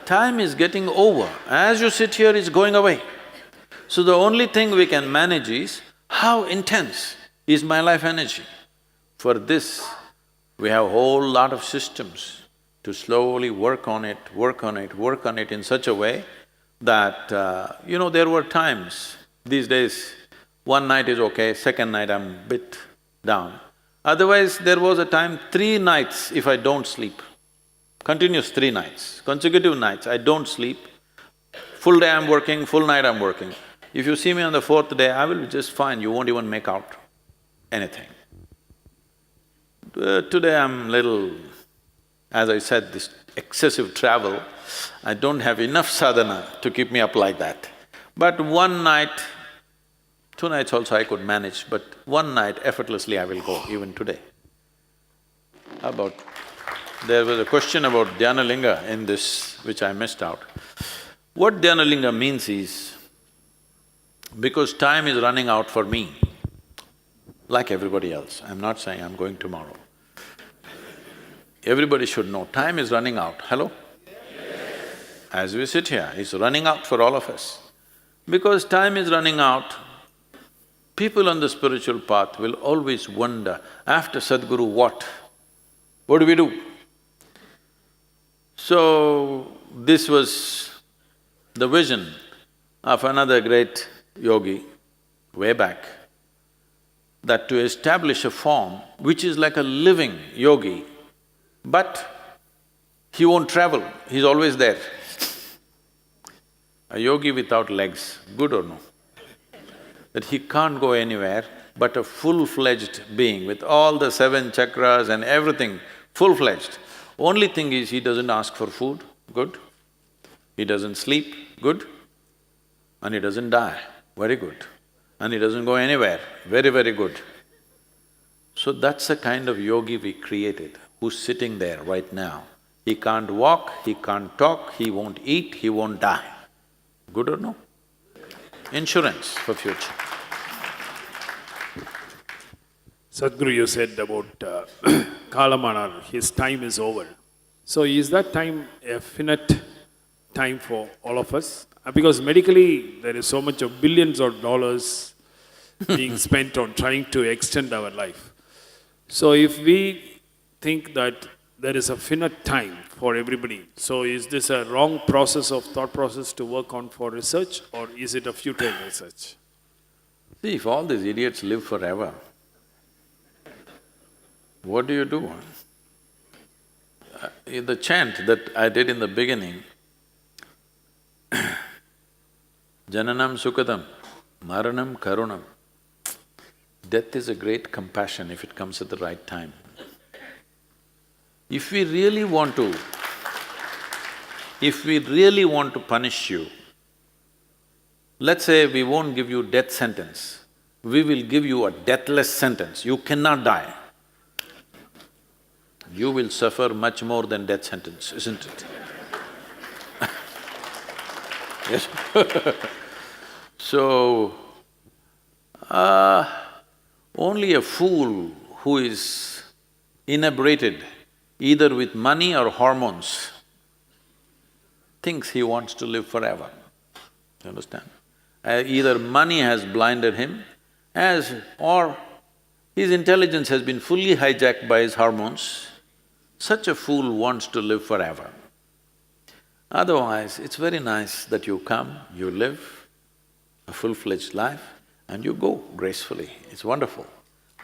Time is getting over. As you sit here, it's going away. So the only thing we can manage is, how intense is my life energy? For this, we have a whole lot of systems to slowly work on it in such a way, that, there were times, these days, one night is okay, second night I'm a bit down. Otherwise, there was a time, 3 nights if I don't sleep, continuous 3 nights, consecutive nights, I don't sleep, full day I'm working, full night I'm working. If you see me on the 4th day, I will be just fine, you won't even make out anything. Today I'm little, as I said, this excessive travel, I don't have enough sadhana to keep me up like that. But one night, 2 nights also I could manage, but one night effortlessly I will go, even today. There was a question about Dhyanalinga in this, which I missed out. What Dhyanalinga means is, because time is running out for me, like everybody else, I'm not saying I'm going tomorrow. Everybody should know, time is running out. Hello? Yes. As we sit here, it's running out for all of us. Because time is running out, people on the spiritual path will always wonder, after Sadhguru what? What do we do? So, this was the vision of another great yogi way back, that to establish a form which is like a living yogi, but he won't travel, he's always there. A yogi without legs, good or no? That he can't go anywhere, but a full-fledged being with all the 7 chakras and everything, full-fledged. Only thing is, he doesn't ask for food, good. He doesn't sleep, good. And he doesn't die, very good. And he doesn't go anywhere, very, very good. So that's the kind of yogi we created, who's sitting there right now. He can't walk, he can't talk, he won't eat, he won't die. Good or no? Insurance for future. Sadhguru, you said about Kalamanar, his time is over. So is that time a finite time for all of us? Because medically, there is so much of billions of dollars being spent on trying to extend our life. So if we think that there is a finite time for everybody, so is this a wrong process of thought process to work on for research, or is it a futile research? See, if all these idiots live forever, what do you do? The chant that I did in the beginning, Jananam Sukadam, Maranam Karunam. Death is a great compassion if it comes at the right time. If we really want to punish you, let's say we won't give you death sentence, we will give you a deathless sentence, you cannot die. You will suffer much more than death sentence, isn't it? Yes. So, only a fool who is inebriated, either with money or hormones, thinks he wants to live forever. You understand? Either money has blinded him, or his intelligence has been fully hijacked by his hormones. Such a fool wants to live forever. Otherwise, it's very nice that you come, you live a full-fledged life, and you go gracefully, it's wonderful.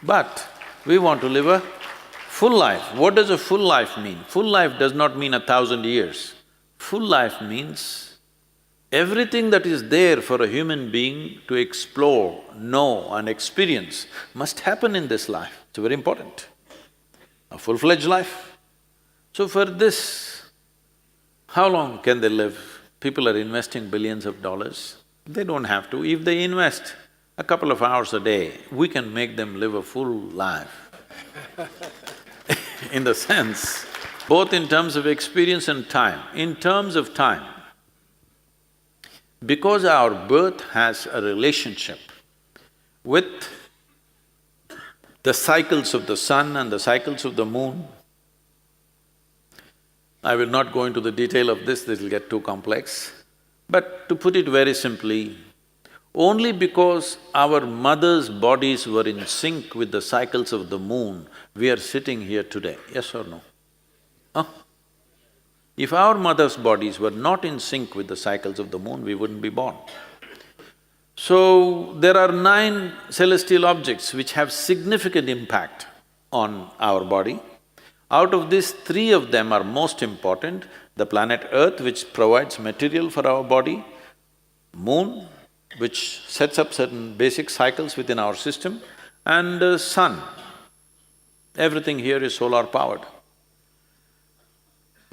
But we want to live a full life. What does a full life mean? Full life does not mean 1,000 years. Full life means everything that is there for a human being to explore, know and experience must happen in this life. It's very important. A full-fledged life. So for this, how long can they live? People are investing billions of dollars. They don't have to. If they invest a couple of hours a day, we can make them live a full life. In the sense, both in terms of experience and time. In terms of time, because our birth has a relationship with the cycles of the sun and the cycles of the moon, I will not go into the detail of this will get too complex. But to put it very simply, only because our mothers' bodies were in sync with the cycles of the moon, we are sitting here today, yes or no? Huh? If our mothers' bodies were not in sync with the cycles of the moon, we wouldn't be born. So, there are 9 celestial objects which have significant impact on our body. Out of these, 3 of them are most important: the planet Earth, which provides material for our body; moon, which sets up certain basic cycles within our system; and sun. Everything here is solar-powered.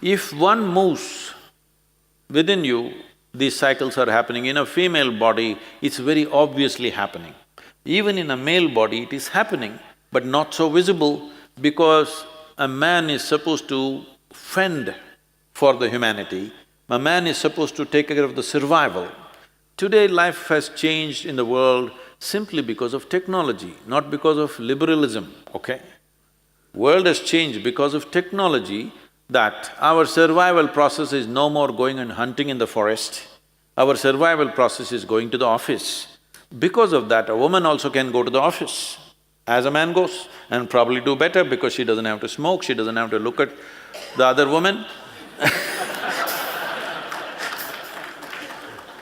If one moves within you, these cycles are happening. In a female body, it's very obviously happening. Even in a male body, it is happening, but not so visible, because a man is supposed to fend for the humanity, a man is supposed to take care of the survival. Today, life has changed in the world simply because of technology, not because of liberalism, okay? World has changed because of technology, that our survival process is no more going and hunting in the forest, our survival process is going to the office. Because of that, a woman also can go to the office as a man goes, and probably do better because she doesn't have to smoke, she doesn't have to look at the other woman.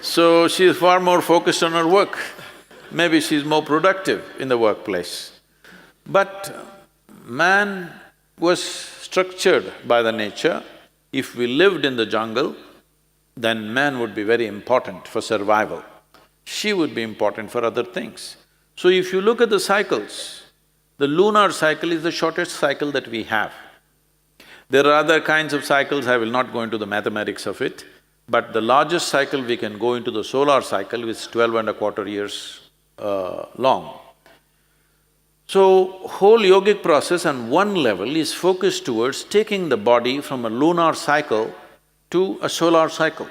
So she is far more focused on her work. Maybe she's more productive in the workplace. But man was structured by the nature. If we lived in the jungle, then man would be very important for survival. She would be important for other things. So if you look at the cycles, the lunar cycle is the shortest cycle that we have. There are other kinds of cycles, I will not go into the mathematics of it, but the largest cycle we can go into the solar cycle, which is 12.25 years long. So, whole yogic process on one level is focused towards taking the body from a lunar cycle to a solar cycle.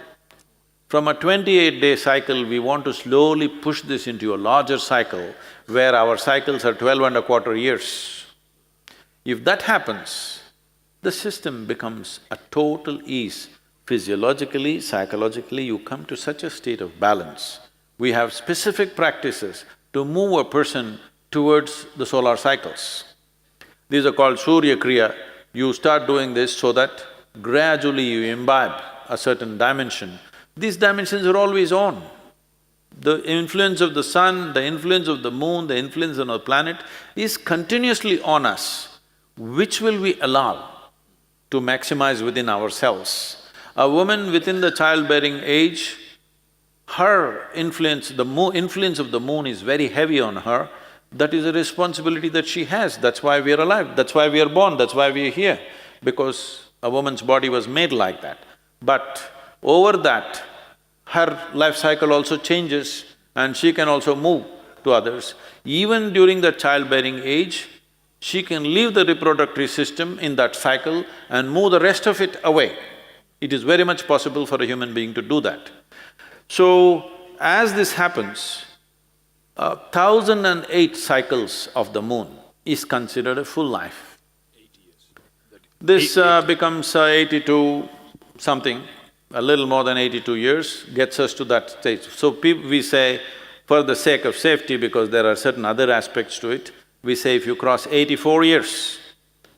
From a 28-day cycle, we want to slowly push this into a larger cycle where our cycles are 12.25 years. If that happens, the system becomes a total ease. Physiologically, psychologically, you come to such a state of balance. We have specific practices to move a person towards the solar cycles. These are called Surya Kriya. You start doing this so that gradually you imbibe a certain dimension. These dimensions are always on. The influence of the sun, the influence of the moon, the influence on the planet is continuously on us. Which will we allow to maximize within ourselves? A woman within the childbearing age, her influence, influence of the moon is very heavy on her. That is a responsibility that she has, that's why we are alive, that's why we are born, that's why we are here, because a woman's body was made like that. But over that, her life cycle also changes and she can also move to others. Even during the childbearing age, she can leave the reproductive system in that cycle and move the rest of it away. It is very much possible for a human being to do that. So, as this happens, 1008 cycles of the moon is considered a full life. 80 years. This becomes 82 something, a little more than 82 years gets us to that stage. So we say, for the sake of safety, because there are certain other aspects to it, we say if you cross 84 years,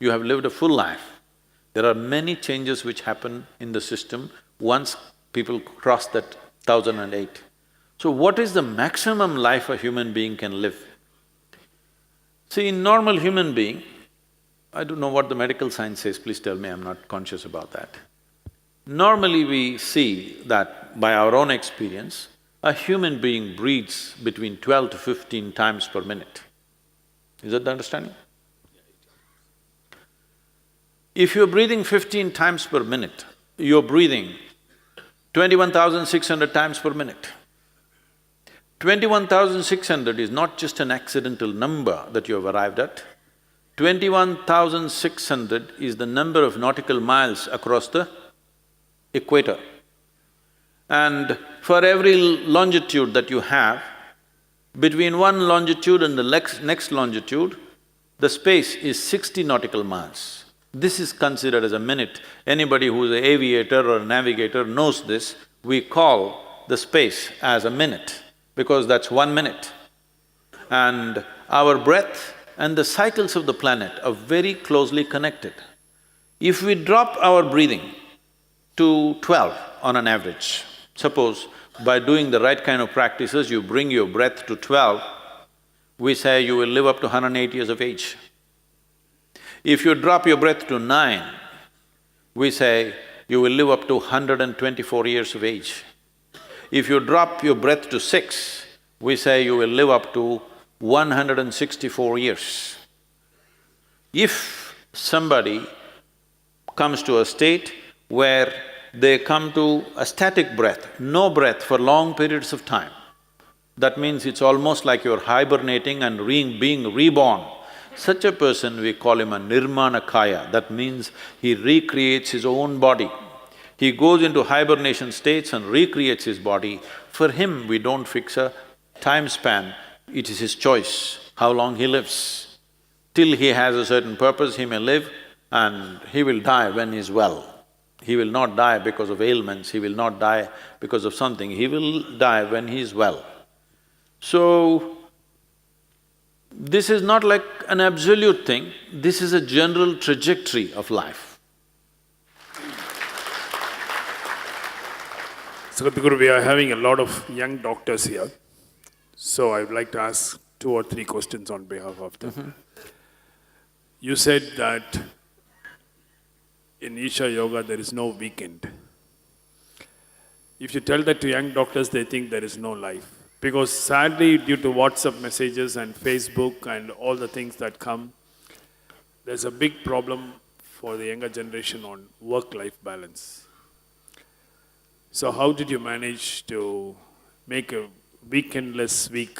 you have lived a full life. There are many changes which happen in the system once people cross that 1008. So what is the maximum life a human being can live? See, in normal human being, I don't know what the medical science says, please tell me, I'm not conscious about that. Normally we see that by our own experience, a human being breathes between 12 to 15 times per minute. Is that the understanding? If you're breathing 15 times per minute, you're breathing 21,600 times per minute. 21,600 is not just an accidental number that you have arrived at. 21,600 is the number of nautical miles across the equator. And for every longitude that you have, between one longitude and the next longitude, the space is 60 nautical miles. This is considered as a minute. Anybody who's an aviator or a navigator knows this. We call the space as a minute, because that's 1 minute. And our breath and the cycles of the planet are very closely connected. If we drop our breathing to 12 on an average. Suppose by doing the right kind of practices, you bring your breath to 12, we say you will live up to 108 years of age. If you drop your breath to 9, we say you will live up to 124 years of age. If you drop your breath to 6, we say you will live up to 164 years. If somebody comes to a state where they come to a static breath, no breath for long periods of time, that means it's almost like you're hibernating and being reborn. Such a person, we call him a nirmanakaya, that means he recreates his own body. He goes into hibernation states and recreates his body. For him, we don't fix a time span, it is his choice how long he lives. Till he has a certain purpose, he may live and he will die when he's well. He will not die because of ailments, he will not die because of something, he will die when he is well. So, this is not like an absolute thing, this is a general trajectory of life. Sadhguru, we are having a lot of young doctors here. So I would like to ask 2 or 3 questions on behalf of them. You said that in Isha Yoga there is no weekend. If you tell that to young doctors, they think there is no life. Because sadly, due to WhatsApp messages and Facebook and all the things that come, there's a big problem for the younger generation on work-life balance. So how did you manage to make a weekendless week?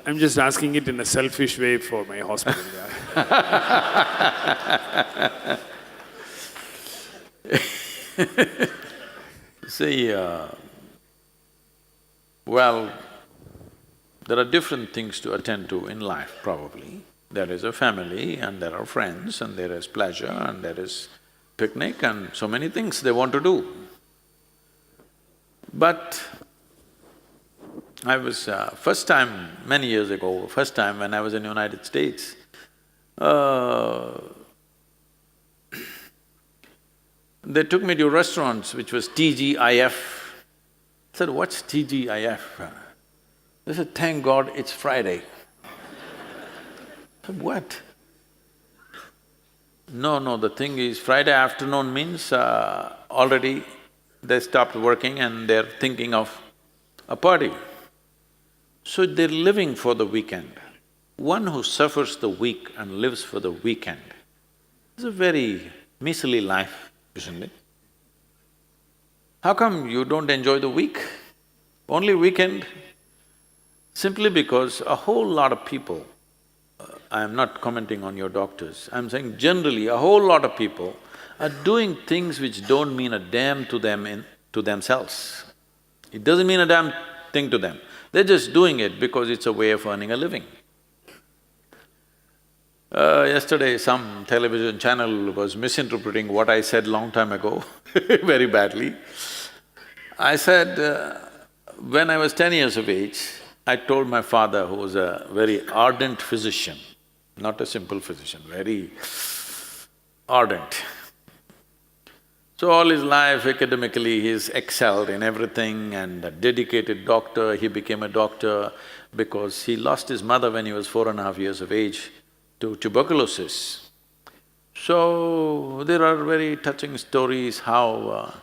I'm just asking it in a selfish way for my hospital. See, well, there are different things to attend to in life, probably. There is a family and there are friends and there is pleasure and there is picnic and so many things they want to do. But I was… first time, many years ago, first time when I was in the United States, they took me to restaurants which was TGIF. I said, what's TGIF? They said, thank God it's Friday. I said, what? No, the thing is, Friday afternoon means already they stopped working and they're thinking of a party. So they're living for the weekend. One who suffers the week and lives for the weekend is a very miserly life, isn't it? How come you don't enjoy the week? Only weekend? Simply because a whole lot of people, I am not commenting on your doctors, I'm saying generally a whole lot of people are doing things which don't mean a damn to them to themselves. It doesn't mean a damn thing to them, they're just doing it because it's a way of earning a living. Yesterday some television channel was misinterpreting what I said long time ago very badly. I said, when I was 10 years of age, I told my father, who was a very ardent physician, not a simple physician, very ardent. So all his life academically he's excelled in everything and a dedicated doctor. He became a doctor because he lost his mother when he was 4.5 years of age to tuberculosis. So there are very touching stories how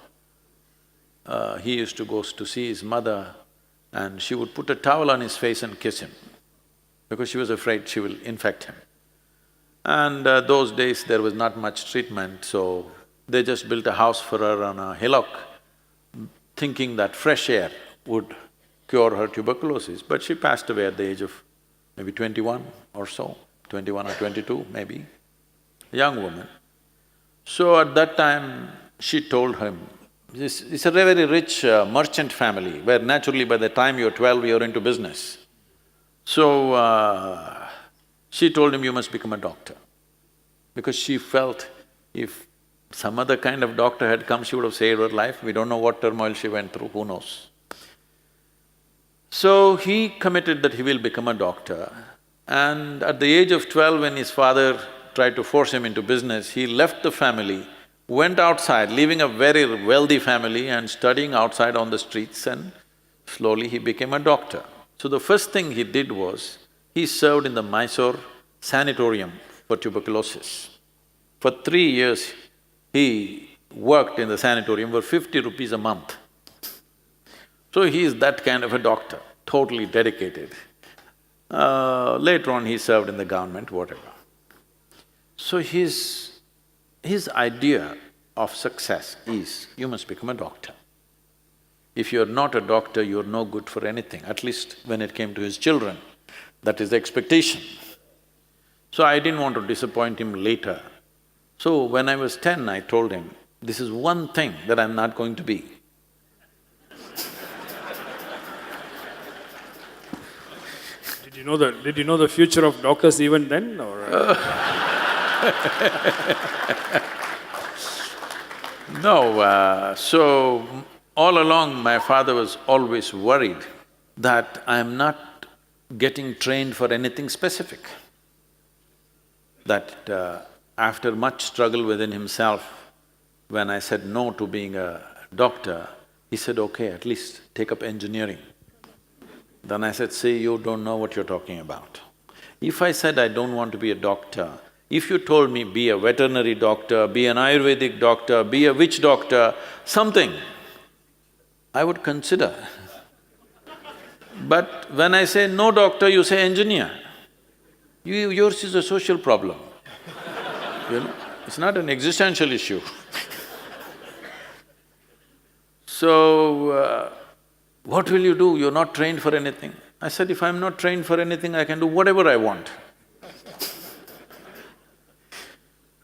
he used to go to see his mother and she would put a towel on his face and kiss him because she was afraid she will infect him. And those days there was not much treatment, so they just built a house for her on a hillock, thinking that fresh air would cure her tuberculosis, but she passed away at the age of maybe 21 or so, 21 or 22 maybe, a young woman. So at that time, she told him, it's a very rich merchant family where naturally by the time you're 12, you're into business. So, she told him, you must become a doctor. Because she felt if some other kind of doctor had come, she would have saved her life. We don't know what turmoil she went through, who knows. So he committed that he will become a doctor, and at the age of 12, when his father tried to force him into business. He left the family, went outside, leaving a very wealthy family and studying outside on the streets, and slowly he became a doctor. So the first thing he did was, he served in the Mysore sanatorium for tuberculosis. For 3 years, he worked in the sanatorium for 50 rupees a month. So he is that kind of a doctor, totally dedicated. Later on, he served in the government, whatever. So his idea of success is, you must become a doctor. If you're not a doctor, you're no good for anything, at least when it came to his children. That is the expectation. So I didn't want to disappoint him later. So when I was 10, I told him, this is one thing that I'm not going to be. Did you know the future of doctors even then, or? No, so all along my father was always worried that I'm not getting trained for anything specific. That after much struggle within himself, when I said no to being a doctor, he said, okay, at least take up engineering. Then I said, see, you don't know what you're talking about. If I said I don't want to be a doctor, if you told me be a veterinary doctor, be an Ayurvedic doctor, be a witch doctor, something, I would consider. But when I say no doctor, you say engineer. Yours is a social problem, you know, it's not an existential issue. So, what will you do? You're not trained for anything. I said, if I'm not trained for anything, I can do whatever I want.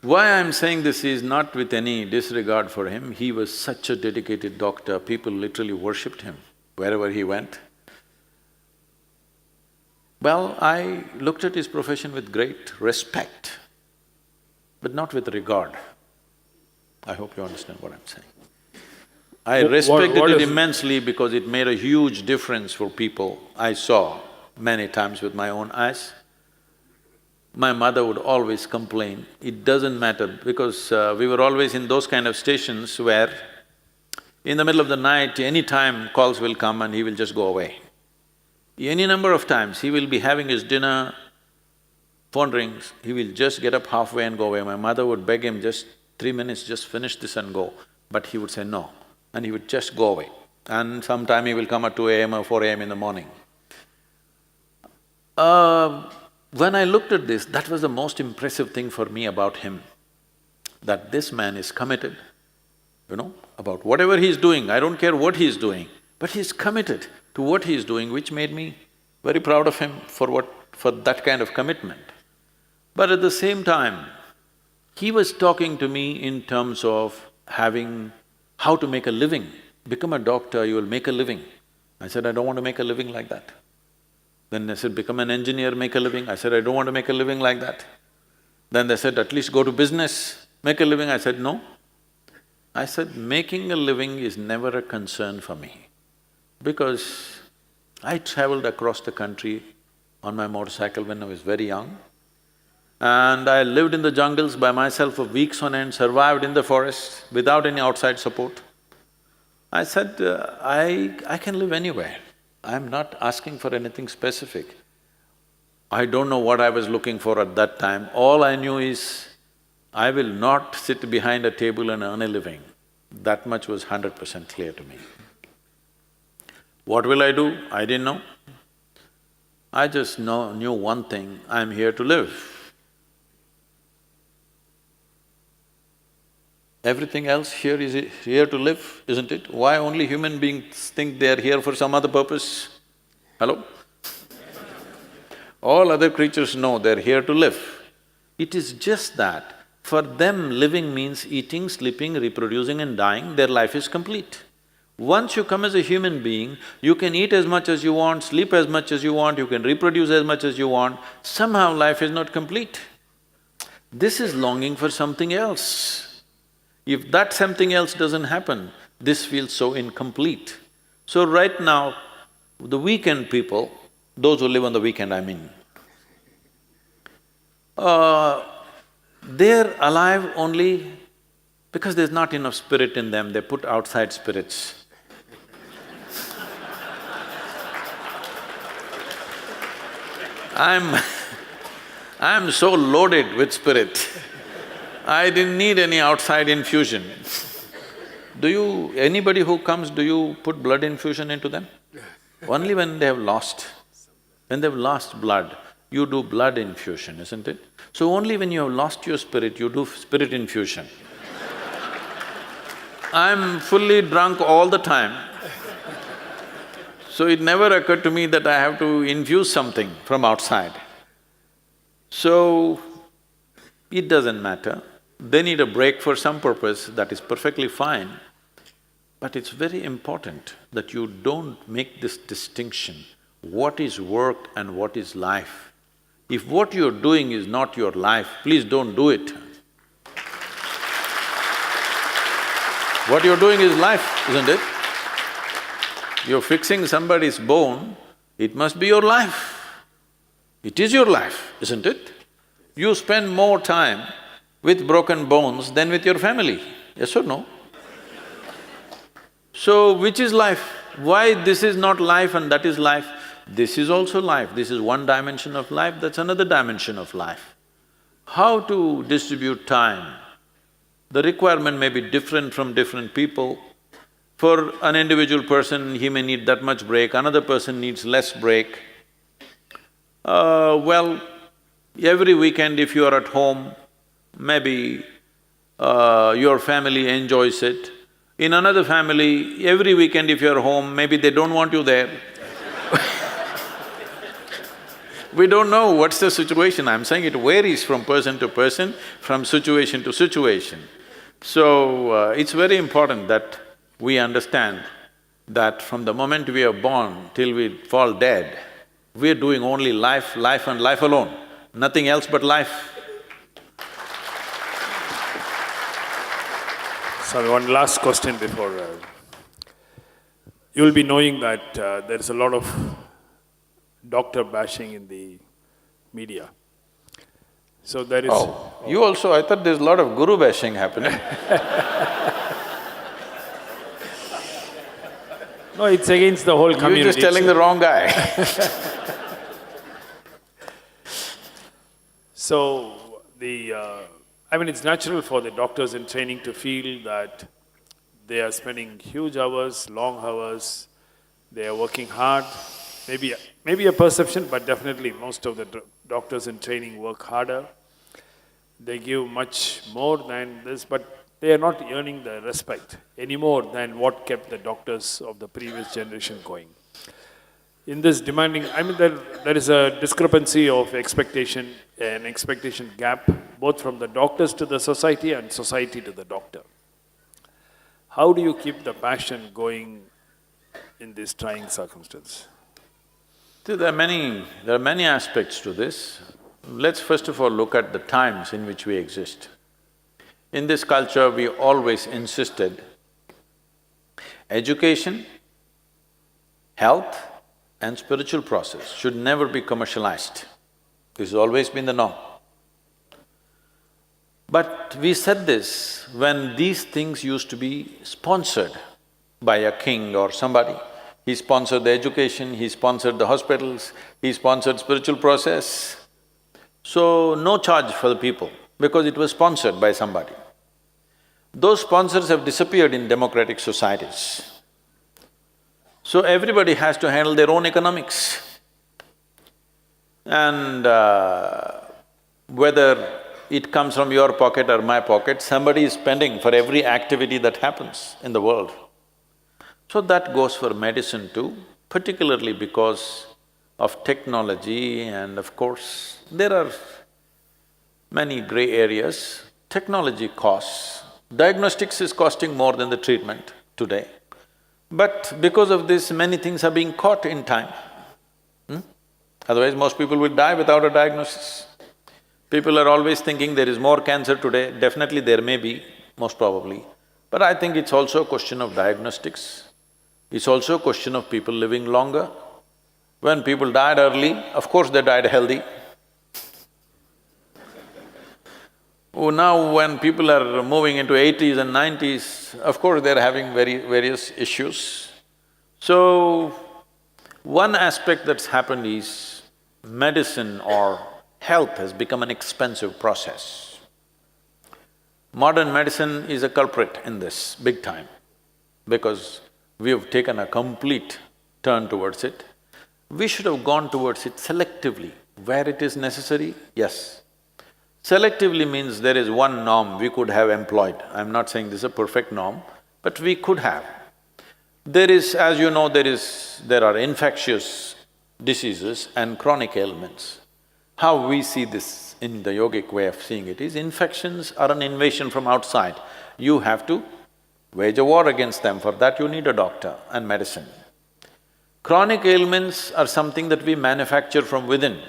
Why I'm saying this is not with any disregard for him, he was such a dedicated doctor, people literally worshipped him wherever he went. Well, I looked at his profession with great respect, but not with regard. I hope you understand what I'm saying. I respected it immensely because it made a huge difference for people. I saw many times with my own eyes. My mother would always complain, it doesn't matter, because we were always in those kind of stations where in the middle of the night, any time calls will come and he will just go away. Any number of times, he will be having his dinner, phone rings, he will just get up halfway and go away. My mother would beg him, just 3 minutes, just finish this and go. But he would say no, and he would just go away. And sometime he will come at 2 a.m. or 4 a.m. in the morning. When I looked at this, that was the most impressive thing for me about him, that this man is committed, you know, about whatever he's doing, I don't care what he's doing, but he's committed to what he's doing, which made me very proud of him for that kind of commitment. But at the same time, he was talking to me in terms of having… how to make a living. Become a doctor, you will make a living. I said, I don't want to make a living like that. Then they said, become an engineer, make a living. I said, I don't want to make a living like that. Then they said, at least go to business, make a living. I said, no. I said, making a living is never a concern for me, because I traveled across the country on my motorcycle when I was very young, and I lived in the jungles by myself for weeks on end, survived in the forest without any outside support. I said, I can live anywhere. I'm not asking for anything specific. I don't know what I was looking for at that time. All I knew is, I will not sit behind a table and earn a living. That much was 100% clear to me. What will I do? I didn't know. I just knew one thing, I'm here to live. Everything else here is here to live, isn't it? Why only human beings think they are here for some other purpose? Hello? All other creatures know they're here to live. It is just that for them, living means eating, sleeping, reproducing and dying, their life is complete. Once you come as a human being, you can eat as much as you want, sleep as much as you want, you can reproduce as much as you want, somehow life is not complete. This is longing for something else. If that something else doesn't happen, this feels so incomplete. So right now, the weekend people, those who live on the weekend I mean, They're alive only because there's not enough spirit in them, they put outside spirits. I'm I'm so loaded with spirit, I didn't need any outside infusion. Anybody who comes, do you put blood infusion into them? Only when they have lost. When they've lost blood, you do blood infusion, isn't it? So only when you have lost your spirit, you do spirit infusion. I'm fully drunk all the time, so it never occurred to me that I have to infuse something from outside. So, it doesn't matter. They need a break for some purpose, that is perfectly fine. But it's very important that you don't make this distinction, what is work and what is life. If what you're doing is not your life, please don't do it. What you're doing is life, isn't it? You're fixing somebody's bone, it must be your life. It is your life, isn't it? You spend more time with broken bones than with your family, yes or no? So, which is life? Why this is not life and that is life? This is also life, this is one dimension of life, that's another dimension of life. How to distribute time? The requirement may be different from different people. For an individual person, he may need that much break, another person needs less break. Well, every weekend if you are at home, maybe your family enjoys it. In another family, every weekend if you're home, maybe they don't want you there. We don't know what's the situation, I'm saying it varies from person to person, from situation to situation. So, it's very important that we understand that from the moment we are born till we fall dead, we are doing only life, life and life alone, nothing else but life. So one last question before… you'll be knowing that there's a lot of doctor bashing in the media. So there is… Oh, you also… I thought there's a lot of guru bashing happening. No, it's against the whole community. You're just telling the wrong guy. So, I mean, it's natural for the doctors in training to feel that they are spending huge hours, long hours, they are working hard. Maybe a perception, but definitely most of the doctors in training work harder. They give much more than this, but they are not earning the respect any more than what kept the doctors of the previous generation going. In this demanding… I mean, there is a discrepancy of expectation, an expectation gap, both from the doctors to the society and society to the doctor. How do you keep the passion going in this trying circumstance? See, there are many aspects to this. Let's first of all look at the times in which we exist. In this culture, we always insisted education, health and spiritual process should never be commercialized. This has always been the norm. But we said this when these things used to be sponsored by a king or somebody. He sponsored the education, he sponsored the hospitals, he sponsored spiritual process. So, no charge for the people because it was sponsored by somebody. Those sponsors have disappeared in democratic societies. So, everybody has to handle their own economics. And whether it comes from your pocket or my pocket, somebody is spending for every activity that happens in the world. So that goes for medicine too, particularly because of technology and of course, there are many gray areas. Technology costs. Diagnostics is costing more than the treatment today. But because of this, many things are being caught in time. Otherwise, most people will die without a diagnosis. People are always thinking there is more cancer today, definitely there may be, most probably. But I think it's also a question of diagnostics. It's also a question of people living longer. When people died early, of course they died healthy. Oh, now when people are moving into 80s and 90s, of course they're having various issues. So, one aspect that's happened is medicine or health has become an expensive process. Modern medicine is a culprit in this, big time, because we have taken a complete turn towards it. We should have gone towards it selectively, where it is necessary, yes. Selectively means there is one norm we could have employed. I'm not saying this is a perfect norm, but we could have. There is, as you know, there are infectious diseases and chronic ailments. How we see this in the yogic way of seeing it is, infections are an invasion from outside. You have to wage a war against them. For that you need a doctor and medicine. Chronic ailments are something that we manufacture from within.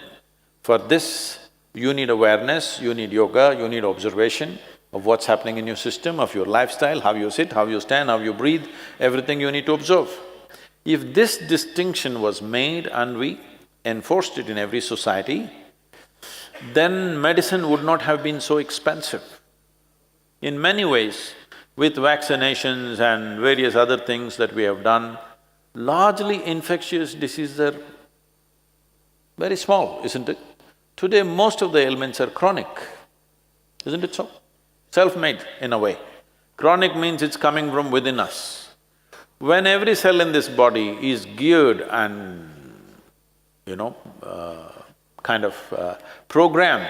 For this, you need awareness, you need yoga, you need observation of what's happening in your system, of your lifestyle, how you sit, how you stand, how you breathe, everything you need to observe. If this distinction was made and we enforced it in every society, then medicine would not have been so expensive. In many ways, with vaccinations and various other things that we have done, largely infectious diseases are very small, isn't it? Today, most of the ailments are chronic, isn't it so? Self-made in a way. Chronic means it's coming from within us. When every cell in this body is geared and, programmed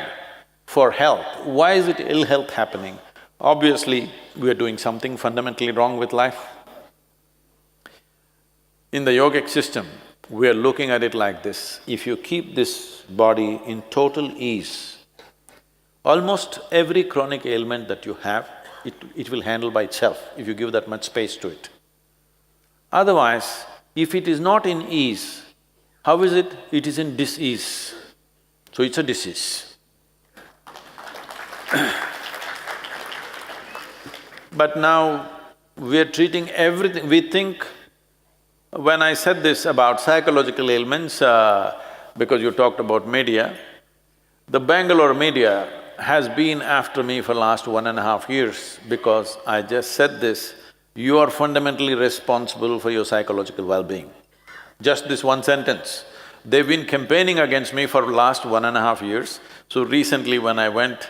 for health, why is it ill health happening? Obviously, we are doing something fundamentally wrong with life. In the yogic system, we are looking at it like this: if you keep this body in total ease, almost every chronic ailment that you have, it will handle by itself if you give that much space to it. Otherwise, if it is not in ease, how is it? It is in dis-ease, so it's a disease. But now, we are treating everything… We think… When I said this about psychological ailments, because you talked about media, the Bangalore media has been after me for last 1.5 years because I just said this: you are fundamentally responsible for your psychological well-being. Just this one sentence. They've been campaigning against me for last 1.5 years. So recently when I went,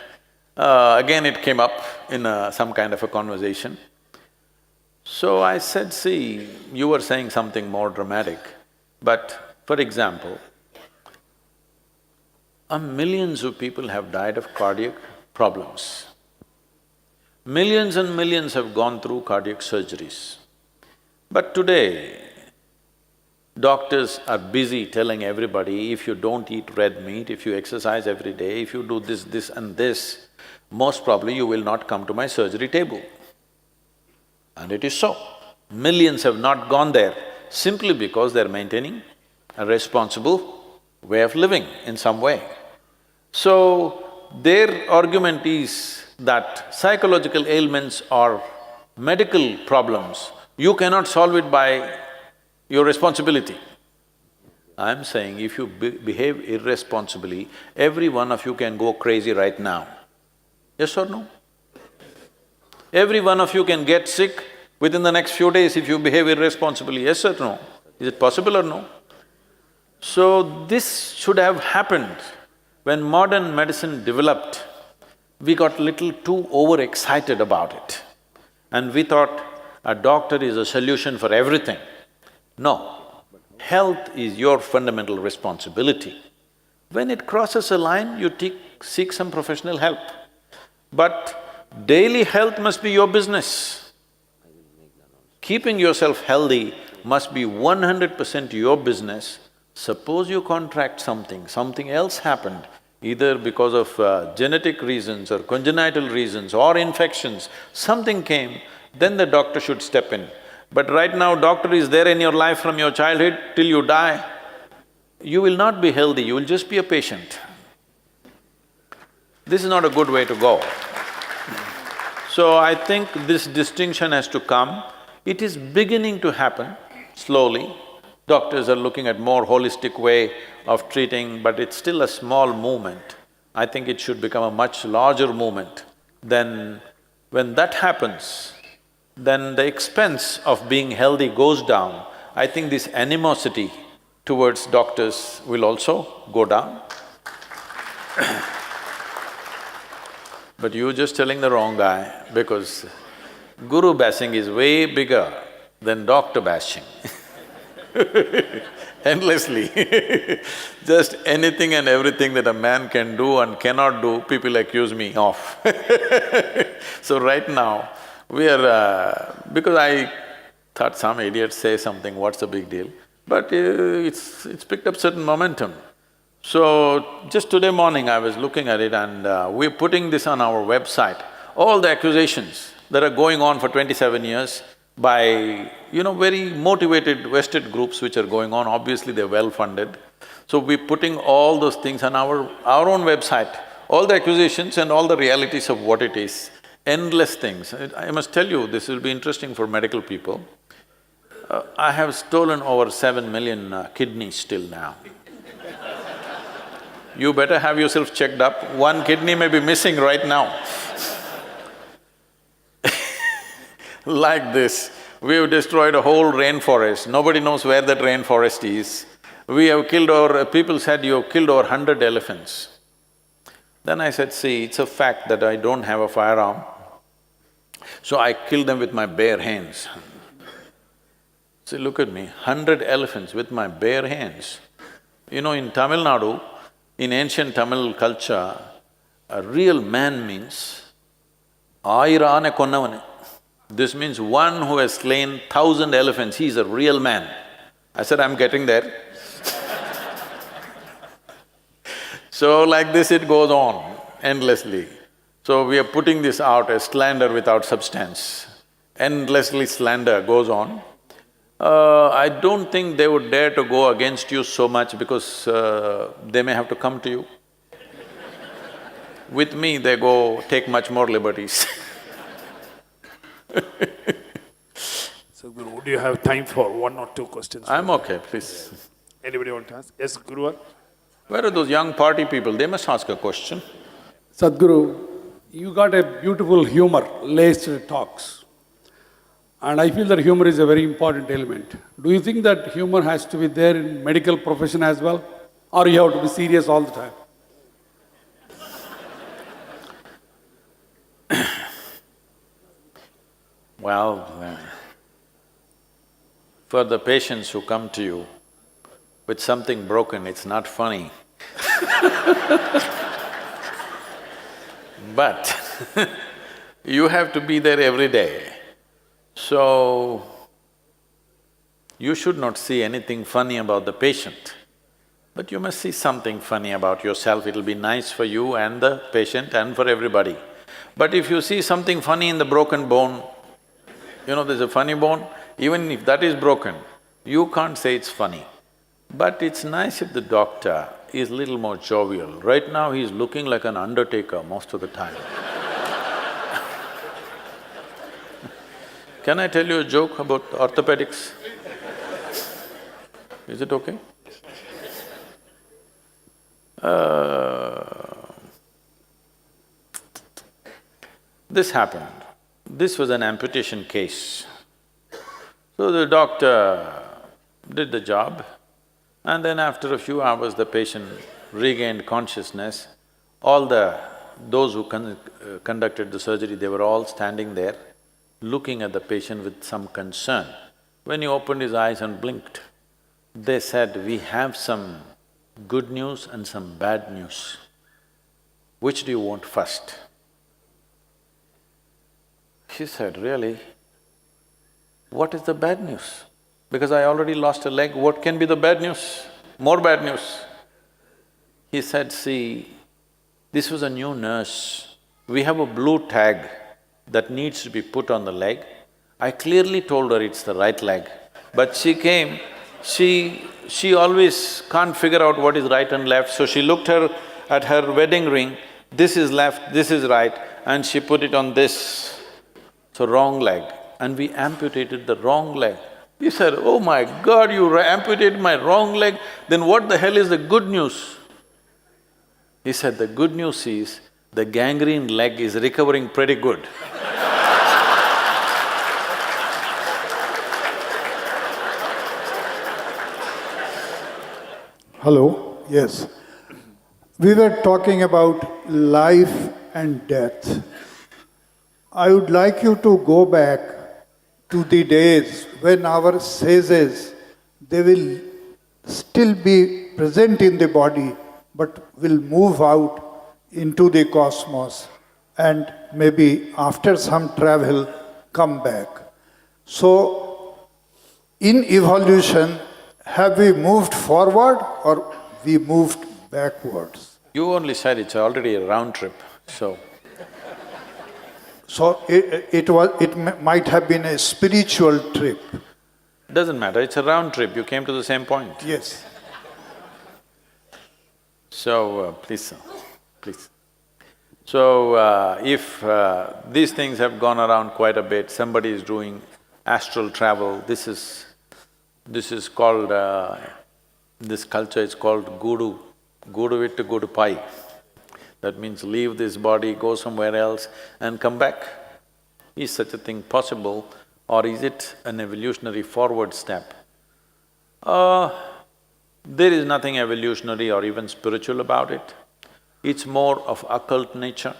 again it came up in some kind of a conversation. So I said, see, you were saying something more dramatic, but for example, millions of people have died of cardiac problems. Millions and millions have gone through cardiac surgeries. But today, doctors are busy telling everybody, if you don't eat red meat, if you exercise every day, if you do this and this, most probably you will not come to my surgery table. And it is so. Millions have not gone there simply because they're maintaining a responsible way of living in some way. So, their argument is that psychological ailments or medical problems, you cannot solve it by your responsibility. I'm saying if you behave irresponsibly, every one of you can go crazy right now. Yes or no? Every one of you can get sick within the next few days if you behave irresponsibly, yes or no? Is it possible or no? So, this should have happened. When modern medicine developed, we got little too overexcited about it. And we thought a doctor is a solution for everything. No, health is your fundamental responsibility. When it crosses a line, you seek some professional help. But daily health must be your business. Keeping yourself healthy must be 100% your business. Suppose you contract something else happened, either because of genetic reasons or congenital reasons or infections, something came, then the doctor should step in. But right now, doctor is there in your life from your childhood till you die. You will not be healthy, you will just be a patient. This is not a good way to go. So I think this distinction has to come. It is beginning to happen slowly. Doctors are looking at more holistic way of treating, but it's still a small movement. I think it should become a much larger movement then when that happens, then the expense of being healthy goes down. I think this animosity towards doctors will also go down. But you're just telling the wrong guy, because guru bashing is way bigger than doctor bashing. Endlessly. Just anything and everything that a man can do and cannot do, people accuse me of. So right now, we are… because I thought some idiot say something, what's the big deal? But it's picked up certain momentum. So, just today morning I was looking at it and we're putting this on our website. All the accusations that are going on for 27 years by, very motivated vested groups which are going on, obviously they're well-funded. So we're putting all those things on our own website, all the accusations and all the realities of what it is, endless things. I must tell you, this will be interesting for medical people. I have stolen over 7 million kidneys till now. You better have yourself checked up, one kidney may be missing right now. Like this, we've destroyed a whole rainforest, nobody knows where that rainforest is. We have killed over… people said, you have killed over 100 elephants. Then I said, see, it's a fact that I don't have a firearm, so I killed them with my bare hands. See, look at me, 100 elephants with my bare hands. In Tamil Nadu, in ancient Tamil culture, a real man means Ayirane konnavane. This means one who has slain 1,000 elephants, he is a real man. I said, I'm getting there. So like this it goes on endlessly. So we are putting this out as slander without substance. Endlessly slander goes on. I don't think they would dare to go against you so much because they may have to come to you. With me, they go take much more liberties. So, Guru, do you have time for one or two questions? I'm okay, please. Anybody want to ask? Yes, Guru. Where are those young party people? They must ask a question. Sadhguru, you got a beautiful humor-laced talks. And I feel that humor is a very important element. Do you think that humor has to be there in medical profession as well? Or you have to be serious all the time? Well, for the patients who come to you with something broken, it's not funny. But you have to be there every day. So, you should not see anything funny about the patient, but you must see something funny about yourself. It'll be nice for you and the patient and for everybody. But if you see something funny in the broken bone, there's a funny bone, even if that is broken, you can't say it's funny. But it's nice if the doctor is little more jovial. Right now he's looking like an undertaker most of the time. Can I tell you a joke about orthopedics? Is it okay? This happened. This was an amputation case. So the doctor did the job, and then after a few hours the patient regained consciousness. Those who conducted the surgery, they were all standing there, looking at the patient with some concern. When he opened his eyes and blinked, they said, we have some good news and some bad news. Which do you want first? He said, really? What is the bad news? Because I already lost a leg, what can be the bad news? More bad news. He said, see, this was a new nurse. We have a blue tag that needs to be put on the leg. I clearly told her it's the right leg, but she came, she always can't figure out what is right and left, so she looked at her wedding ring, this is left, this is right, and she put it on this, so wrong leg, and we amputated the wrong leg. He said, oh my God, you amputated my wrong leg, then what the hell is the good news? He said, the good news is, the gangrene leg is recovering pretty good. Hello, yes. We were talking about life and death. I would like you to go back to the days when our sages, they will still be present in the body, but will move out into the cosmos and maybe after some travel come back. So, in evolution, have we moved forward or we moved backwards? You only said it's already a round trip, so… So it might have been a spiritual trip. Doesn't matter, it's a round trip, you came to the same point. Yes. So, please, sir, please. So, if these things have gone around quite a bit, somebody is doing astral travel, this is called… this culture is called Gudu, Gudu Vittu Gudu Pai. That means leave this body, go somewhere else and come back. Is such a thing possible or is it an evolutionary forward step? There is nothing evolutionary or even spiritual about it. It's more of occult nature.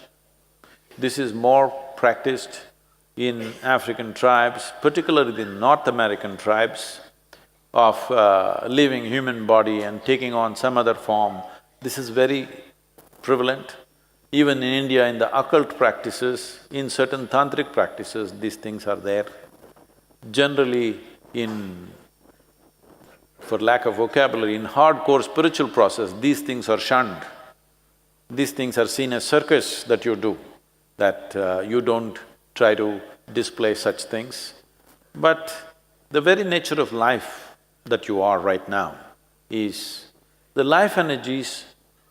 This is more practiced in African tribes, particularly the North American tribes, of leaving human body and taking on some other form. This is very prevalent. Even in India, in the occult practices, in certain tantric practices, these things are there. Generally for lack of vocabulary, in hardcore spiritual process, these things are shunned. These things are seen as circus that you do, that you don't try to display such things. But the very nature of life that you are right now is, the life energies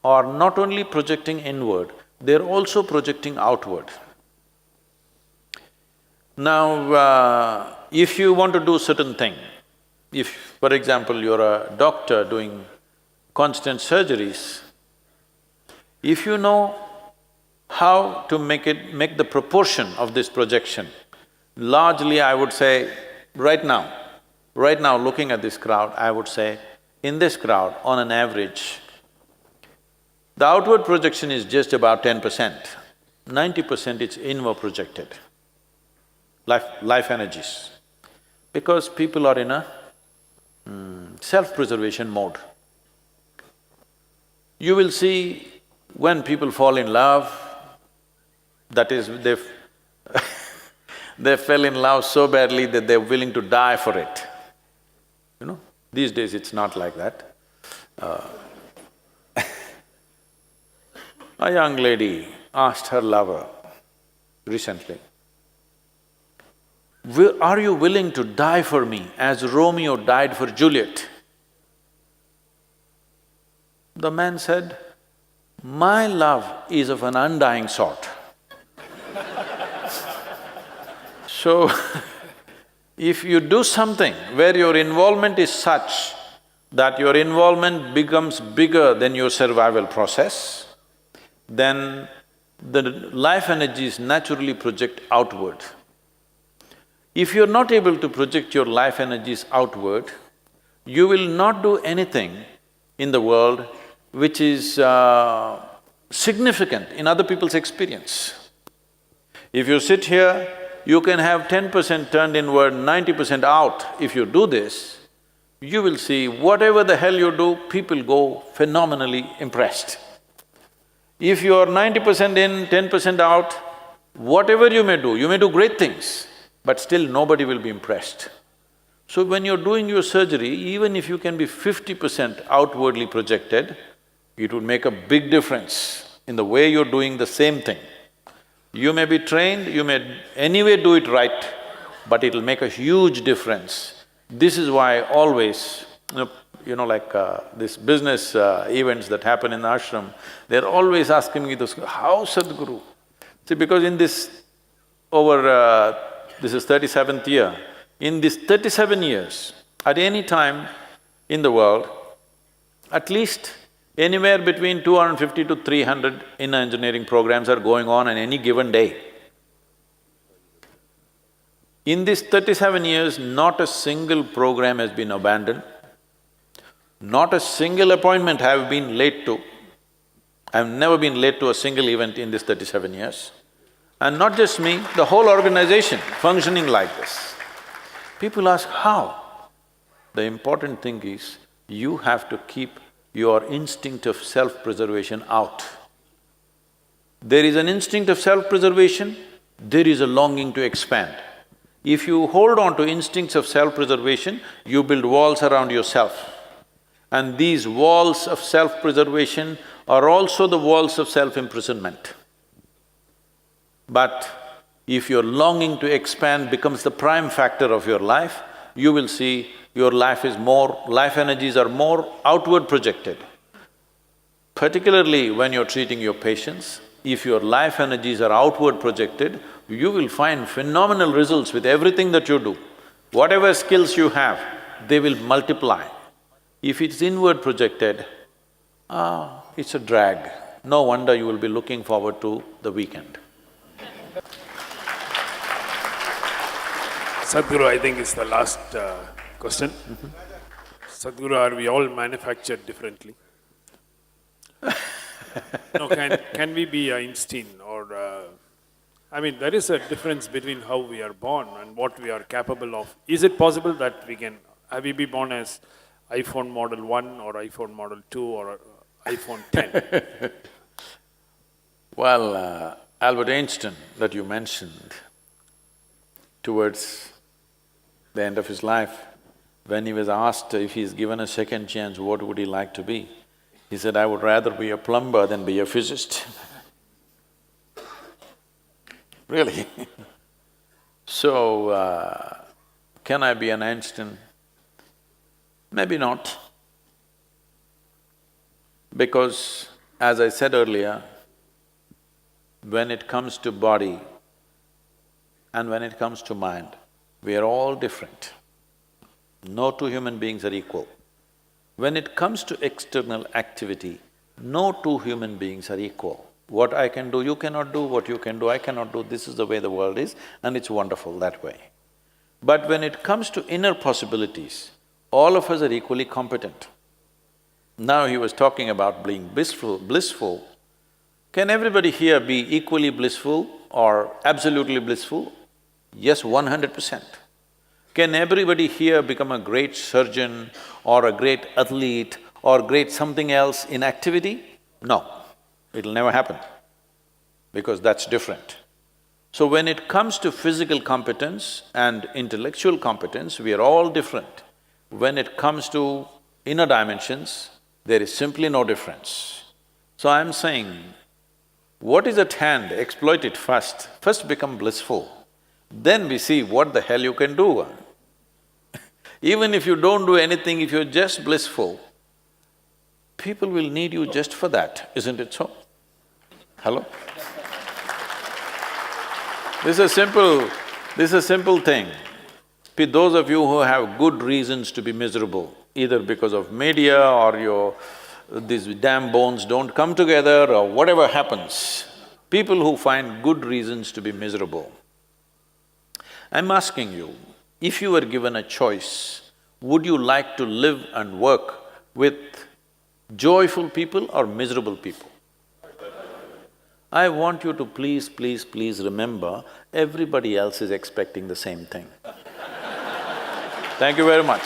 are not only projecting inward, they're also projecting outward. Now, if you want to do certain thing, if, for example, you're a doctor doing constant surgeries, if you know how to make the proportion of this projection, largely I would say, right now, looking at this crowd, I would say, in this crowd, on an average, the outward projection is just about 10%, 90% it's inward projected, life energies. Because people are in a self-preservation mode. You will see when people fall in love, that is, they fell in love so badly that they're willing to die for it. You know, these days it's not like that. A young lady asked her lover recently, "Are you willing to die for me as Romeo died for Juliet?" The man said, "My love is of an undying sort." So, if you do something where your involvement is such that your involvement becomes bigger than your survival process, then the life energies naturally project outward. If you're not able to project your life energies outward, you will not do anything in the world which is significant in other people's experience. If you sit here, you can have 10% turned inward, 90% out. If you do this, you will see whatever the hell you do, people go phenomenally impressed. If you are 90% in, 10% out, whatever you may do great things, but still nobody will be impressed. So when you're doing your surgery, even if you can be 50% outwardly projected, it would make a big difference in the way you're doing the same thing. You may be trained, you may anyway do it right, but it'll make a huge difference. This is why always, like this business events that happen in the ashram, they're always asking me this, how Sadhguru? See, because in this, this is 37th year, in these 37 years, at any time in the world, at least Anywhere between 250 to 300 inner engineering programs are going on any given day. In these 37 years, not a single program has been abandoned, not a single appointment I have been late to. I've never been late to a single event in these 37 years. And not just me, the whole organization functioning like this. People ask, how? The important thing is, you have to keep your instinct of self-preservation out. There is an instinct of self-preservation, there is a longing to expand. If you hold on to instincts of self-preservation, you build walls around yourself. And these walls of self-preservation are also the walls of self-imprisonment. But if your longing to expand becomes the prime factor of your life, you will see your life energies are more outward projected. Particularly when you're treating your patients, if your life energies are outward projected, you will find phenomenal results with everything that you do. Whatever skills you have, they will multiply. If it's inward projected, it's a drag. No wonder you will be looking forward to the weekend. Sadhguru, I think is the last question. Sadhguru, are we all manufactured differently? No, can we be Einstein or… I mean, there is a difference between how we are born and what we are capable of. Is it possible that we can… have we be born as iPhone model 1 or iPhone model 2 or iPhone 10? Well, Albert Einstein that you mentioned, towards the end of his life, when he was asked if he's given a second chance, what would he like to be? He said, I would rather be a plumber than be a physicist. Really. So, can I be an Einstein? Maybe not. Because, as I said earlier, when it comes to body and when it comes to mind, we are all different. No two human beings are equal. When it comes to external activity, no two human beings are equal. What I can do, you cannot do, what you can do, I cannot do, this is the way the world is, and it's wonderful that way. But when it comes to inner possibilities, all of us are equally competent. Now he was talking about being blissful. Can everybody here be equally blissful or absolutely blissful? Yes, 100%. Can everybody here become a great surgeon or a great athlete or great something else in activity? No, it'll never happen, because that's different. So when it comes to physical competence and intellectual competence, we are all different. When it comes to inner dimensions, there is simply no difference. So I'm saying, what is at hand, exploit it first. First become blissful, then we see what the hell you can do. Even if you don't do anything, if you're just blissful, people will need you just for that, isn't it so? Hello? This is a simple thing. Those of you who have good reasons to be miserable, either because of media or these damn bones don't come together or whatever happens, people who find good reasons to be miserable. I'm asking you, if you were given a choice, would you like to live and work with joyful people or miserable people? I want you to please remember, everybody else is expecting the same thing. Thank you very much.